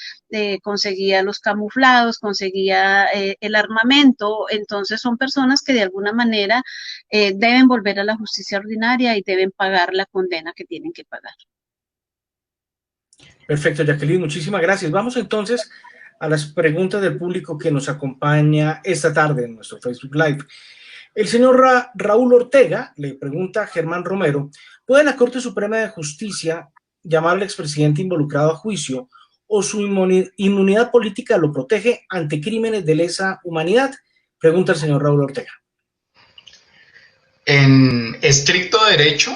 conseguía los camuflados, conseguía el armamento, entonces son personas que de alguna manera deben volver a la justicia ordinaria y deben pagar la condena que tienen que pagar. Perfecto, Jacqueline, muchísimas gracias. Vamos entonces a las preguntas del público que nos acompaña esta tarde en nuestro Facebook Live. El señor Raúl Ortega le pregunta a Germán Romero, ¿puede la Corte Suprema de Justicia llamar al expresidente involucrado a juicio o su inmunidad política lo protege ante crímenes de lesa humanidad? Pregunta el señor Raúl Ortega. En estricto derecho,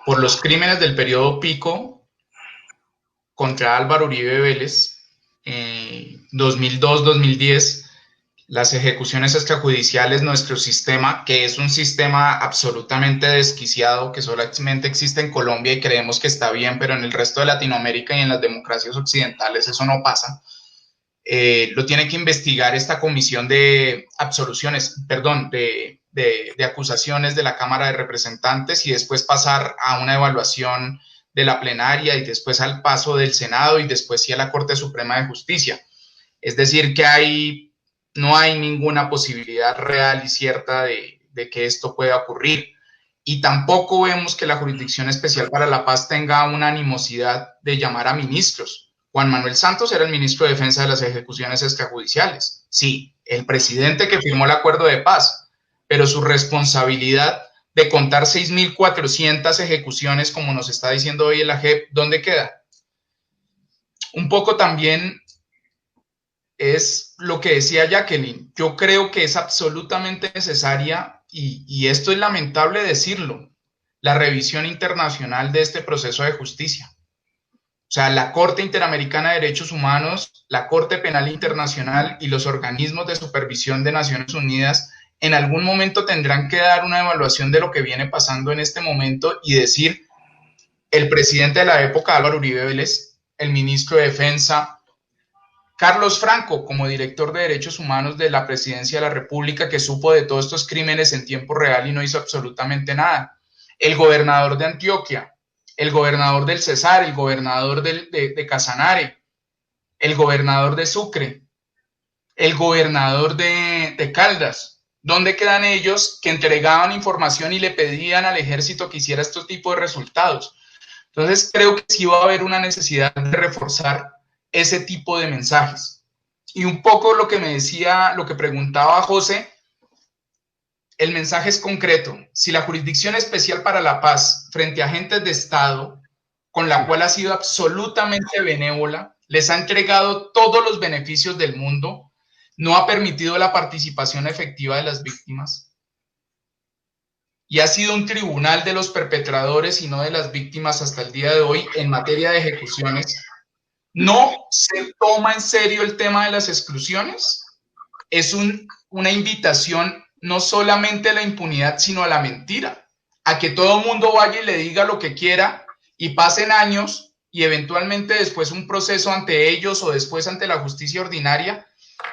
por los crímenes del periodo Pico contra Álvaro Uribe Vélez, 2002-2010, las ejecuciones extrajudiciales, nuestro sistema, que es un sistema absolutamente desquiciado, que solamente existe en Colombia y creemos que está bien, pero en el resto de Latinoamérica y en las democracias occidentales eso no pasa, lo tiene que investigar esta comisión de de acusaciones de la Cámara de Representantes y después pasar a una evaluación de la plenaria y después al paso del Senado y después sí a la Corte Suprema de Justicia. Es decir, que no hay ninguna posibilidad real y cierta de que esto pueda ocurrir. Y tampoco vemos que la Jurisdicción Especial para la Paz tenga una animosidad de llamar a ministros. Juan Manuel Santos era el ministro de Defensa de las ejecuciones extrajudiciales. Sí, el presidente que firmó el acuerdo de paz, pero su responsabilidad de contar 6.400 ejecuciones, como nos está diciendo hoy la JEP, ¿dónde queda? Un poco también es lo que decía Jacqueline. Yo creo que es absolutamente necesaria, y esto es lamentable decirlo, la revisión internacional de este proceso de justicia. sea, la Corte Interamericana de Derechos Humanos, la Corte Penal Internacional y los organismos de supervisión de Naciones Unidas en algún momento tendrán que dar una evaluación de lo que viene pasando en este momento y decir, el presidente de la época, Álvaro Uribe Vélez, el ministro de Defensa, Carlos Franco, como director de Derechos Humanos de la Presidencia de la República, que supo de todos estos crímenes en tiempo real y no hizo absolutamente nada, el gobernador de Antioquia, el gobernador del Cesar, el gobernador de Casanare, el gobernador de Sucre, el gobernador de Caldas. ¿Dónde quedan ellos que entregaban información y le pedían al ejército que hiciera este tipo de resultados? Entonces, creo que sí va a haber una necesidad de reforzar ese tipo de mensajes. Y un poco lo que me decía, lo que preguntaba José, el mensaje es concreto. Si la Jurisdicción Especial para la Paz, frente a agentes de Estado, con la cual ha sido absolutamente benévola, les ha entregado todos los beneficios del mundo, no ha permitido la participación efectiva de las víctimas y ha sido un tribunal de los perpetradores y no de las víctimas hasta el día de hoy en materia de ejecuciones, no se toma en serio el tema de las exclusiones, es una invitación no solamente a la impunidad, sino a la mentira, a que todo el mundo vaya y le diga lo que quiera y pasen años y eventualmente después un proceso ante ellos o después ante la justicia ordinaria.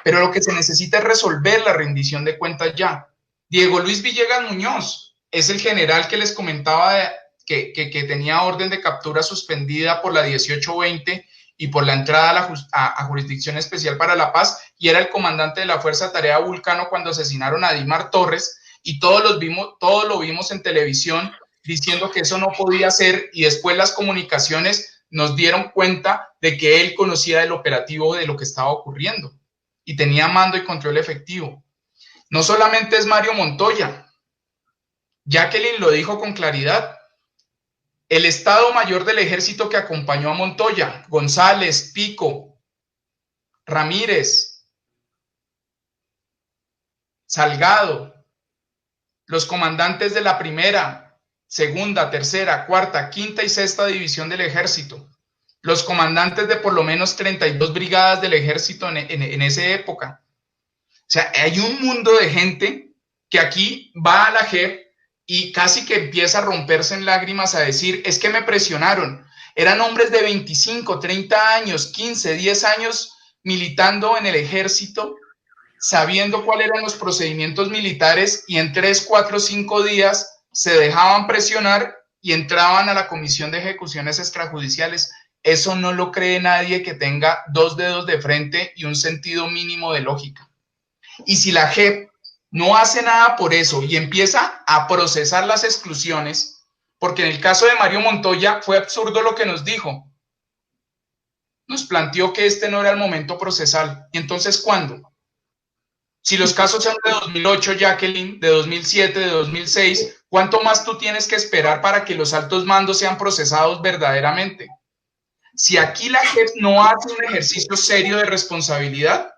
Pero lo que se necesita es resolver la rendición de cuentas ya. Diego Luis Villegas Muñoz es el general que les comentaba que tenía orden de captura suspendida por la 1820 y por la entrada a Jurisdicción Especial para la Paz, y era el comandante de la Fuerza Tarea Vulcano cuando asesinaron a Dimar Torres, y todos lo vimos en televisión diciendo que eso no podía ser, y después las comunicaciones nos dieron cuenta de que él conocía el operativo de lo que estaba ocurriendo y tenía mando y control efectivo. No solamente es Mario Montoya, Jacqueline lo dijo con claridad, el Estado Mayor del Ejército que acompañó a Montoya, González, Pico, Ramírez, Salgado, los comandantes de la primera, segunda, tercera, cuarta, quinta y sexta división del Ejército, los comandantes de por lo menos 32 brigadas del Ejército en esa época. O sea, hay un mundo de gente que aquí va a la JEP y casi que empieza a romperse en lágrimas a decir, es que me presionaron. Eran hombres de 25, 30 años, 15, 10 años militando en el Ejército, sabiendo cuáles eran los procedimientos militares, y en 3, 4, 5 días se dejaban presionar y entraban a la Comisión de Ejecuciones Extrajudiciales. Eso no lo cree nadie que tenga 2 dedos de frente y un sentido mínimo de lógica. Y si la JEP no hace nada por eso y empieza a procesar las exclusiones, porque en el caso de Mario Montoya fue absurdo lo que nos dijo. Nos planteó que este no era el momento procesal. ¿Y entonces cuándo? Si los casos son de 2008, Jacqueline, de 2007, de 2006, ¿cuánto más tú tienes que esperar para que los altos mandos sean procesados verdaderamente? Si aquí la JEP no hace un ejercicio serio de responsabilidad,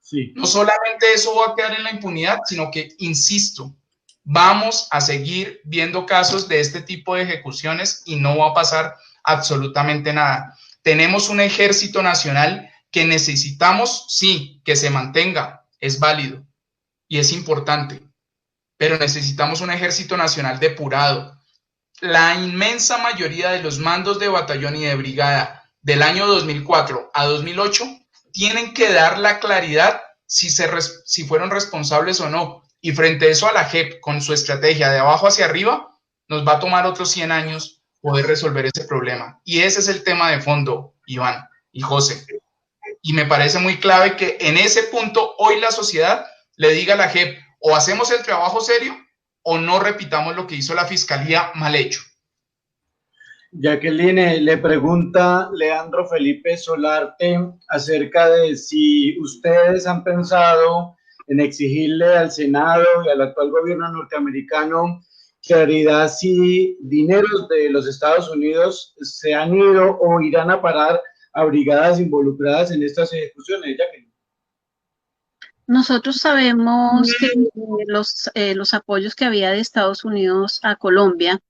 sí, no solamente eso va a quedar en la impunidad, sino que, insisto, vamos a seguir viendo casos de este tipo de ejecuciones y no va a pasar absolutamente nada. Tenemos un ejército nacional que necesitamos, sí, que se mantenga, es válido y es importante, pero necesitamos un ejército nacional depurado. La inmensa mayoría de los mandos de batallón y de brigada del año 2004 a 2008 tienen que dar la claridad si fueron responsables o no. Y frente a eso, a la JEP, con su estrategia de abajo hacia arriba, nos va a tomar otros 100 años poder resolver ese problema. Y ese es el tema de fondo, Iván y José. Y me parece muy clave que en ese punto hoy la sociedad le diga a la JEP, o hacemos el trabajo serio o no repitamos lo que hizo la Fiscalía mal hecho. Jacqueline, le pregunta Leandro Felipe Solarte acerca de si ustedes han pensado en exigirle al Senado y al actual gobierno norteamericano claridad si dineros de los Estados Unidos se han ido o irán a parar a brigadas involucradas en estas ejecuciones, Jacqueline. Nosotros sabemos que los apoyos que había de Estados Unidos a Colombia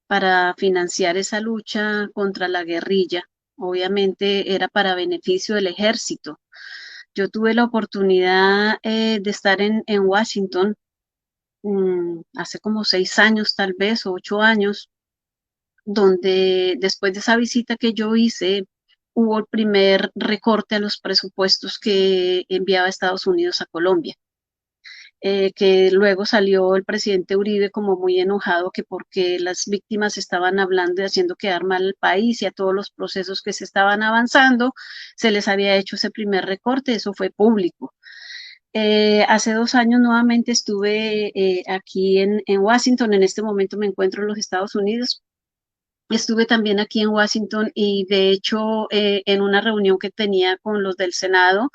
para financiar esa lucha contra la guerrilla Obviamente era para beneficio del ejército. Yo tuve la oportunidad de estar en Washington hace como 6 años, tal vez, o 8 años, donde después de esa visita que yo hice, hubo el primer recorte a los presupuestos que enviaba Estados Unidos a Colombia. Que luego salió el presidente Uribe como muy enojado que porque las víctimas estaban hablando y haciendo quedar mal al país y a todos los procesos que se estaban avanzando, se les había hecho ese primer recorte, eso fue público. Hace 2 años nuevamente estuve aquí en Washington, en este momento me encuentro en los Estados Unidos. Estuve también aquí en Washington y de hecho en una reunión que tenía con los del Senado,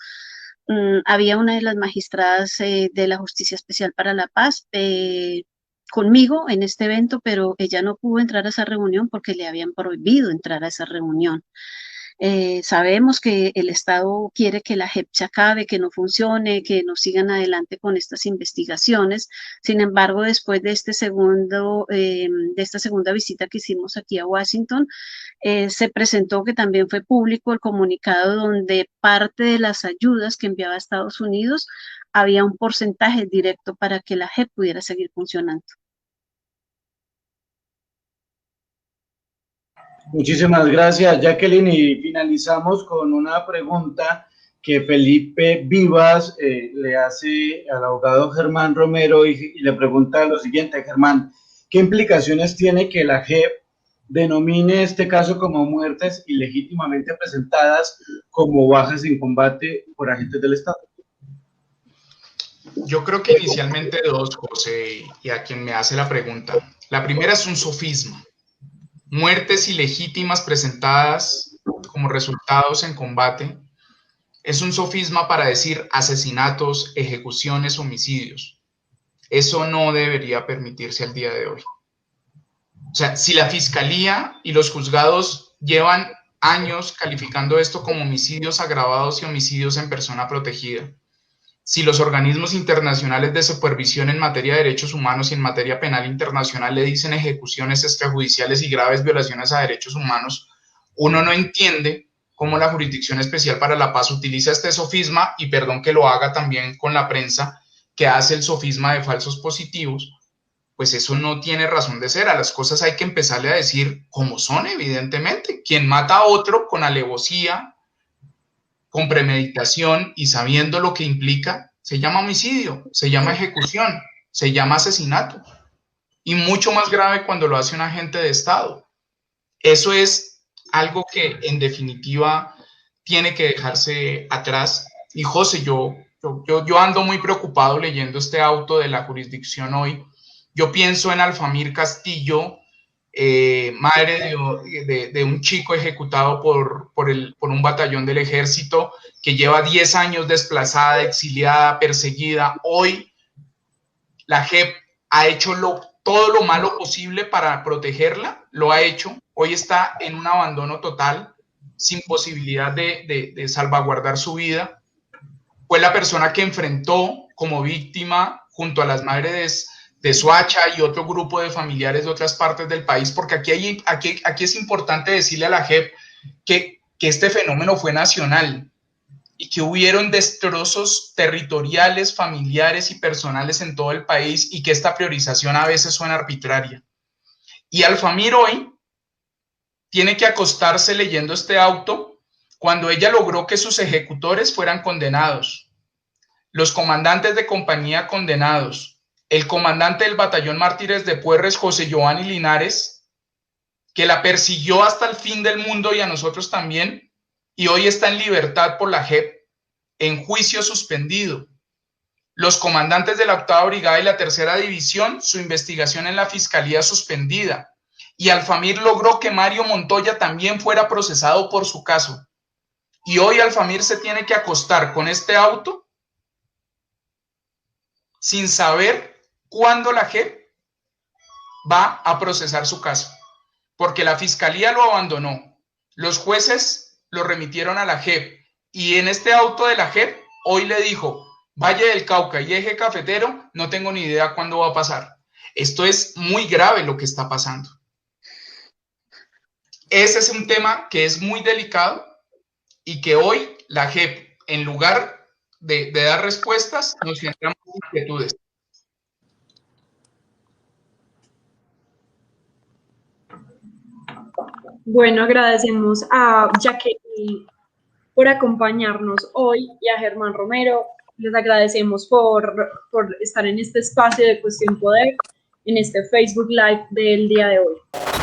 había una de las magistradas de la Justicia Especial para la Paz conmigo en este evento, pero ella no pudo entrar a esa reunión porque le habían prohibido entrar a esa reunión. Sabemos que el Estado quiere que la JEP se acabe, que no funcione, que no sigan adelante con estas investigaciones. Sin embargo, después de de esta segunda visita que hicimos aquí a Washington, se presentó que también fue público el comunicado donde parte de las ayudas que enviaba a Estados Unidos había un porcentaje directo para que la JEP pudiera seguir funcionando. Muchísimas gracias, Jacqueline. Y finalizamos con una pregunta que Felipe Vivas le hace al abogado Germán Romero y le pregunta lo siguiente: Germán, ¿qué implicaciones tiene que la JEP denomine este caso como muertes ilegítimamente presentadas como bajas en combate por agentes del Estado? Yo creo que inicialmente dos, José, y a quien me hace la pregunta. La primera es un sofisma. Muertes ilegítimas presentadas como resultados en combate es un sofisma para decir asesinatos, ejecuciones, homicidios. Eso no debería permitirse al día de hoy. O sea, si la fiscalía y los juzgados llevan años calificando esto como homicidios agravados y homicidios en persona protegida, si los organismos internacionales de supervisión en materia de derechos humanos y en materia penal internacional le dicen ejecuciones extrajudiciales y graves violaciones a derechos humanos, uno no entiende cómo la Jurisdicción Especial para la Paz utiliza este sofisma, y perdón que lo haga también con la prensa, que hace el sofisma de falsos positivos. Pues eso no tiene razón de ser. A las cosas hay que empezarle a decir como son, evidentemente. Quien mata a otro con alevosía, con premeditación y sabiendo lo que implica, se llama homicidio, se llama ejecución, se llama asesinato. Y mucho más grave cuando lo hace un agente de Estado. Eso es algo que en definitiva tiene que dejarse atrás. Y José, yo ando muy preocupado leyendo este auto de la jurisdicción hoy. Yo pienso en Alfamir Castillo, madre de un chico ejecutado por un batallón del ejército, que lleva 10 años desplazada, exiliada, perseguida. Hoy la JEP ha hecho todo lo malo posible para protegerla, lo ha hecho. Hoy está en un abandono total, sin posibilidad de salvaguardar su vida. Fue la persona que enfrentó como víctima junto a las madres de Soacha y otro grupo de familiares de otras partes del país, porque aquí es importante decirle a la JEP que este fenómeno fue nacional y que hubieron destrozos territoriales, familiares y personales en todo el país, y que esta priorización a veces suena arbitraria. Y Alfamir hoy tiene que acostarse leyendo este auto cuando ella logró que sus ejecutores fueran condenados, los comandantes de compañía condenados, el comandante del batallón Mártires de Puerres, José Giovanni Linares, que la persiguió hasta el fin del mundo y a nosotros también, y hoy está en libertad por la JEP, en juicio suspendido. Los comandantes de la 8ª Brigada y la 3ª División, su investigación en la Fiscalía suspendida. Y Alfamir logró que Mario Montoya también fuera procesado por su caso. Y hoy Alfamir se tiene que acostar con este auto sin saber cuándo la JEP va a procesar su caso, porque la Fiscalía lo abandonó, los jueces lo remitieron a la JEP, y en este auto de la JEP hoy le dijo: Valle del Cauca y Eje Cafetero, no tengo ni idea cuándo va a pasar. Esto es muy grave lo que está pasando. ese es un tema que es muy delicado y que hoy la JEP, en lugar de dar respuestas, nos genera más inquietudes. Bueno, agradecemos a Jacqueline por acompañarnos hoy y a Germán Romero. Les agradecemos por estar en este espacio de Cuestión Poder, en este Facebook Live del día de hoy.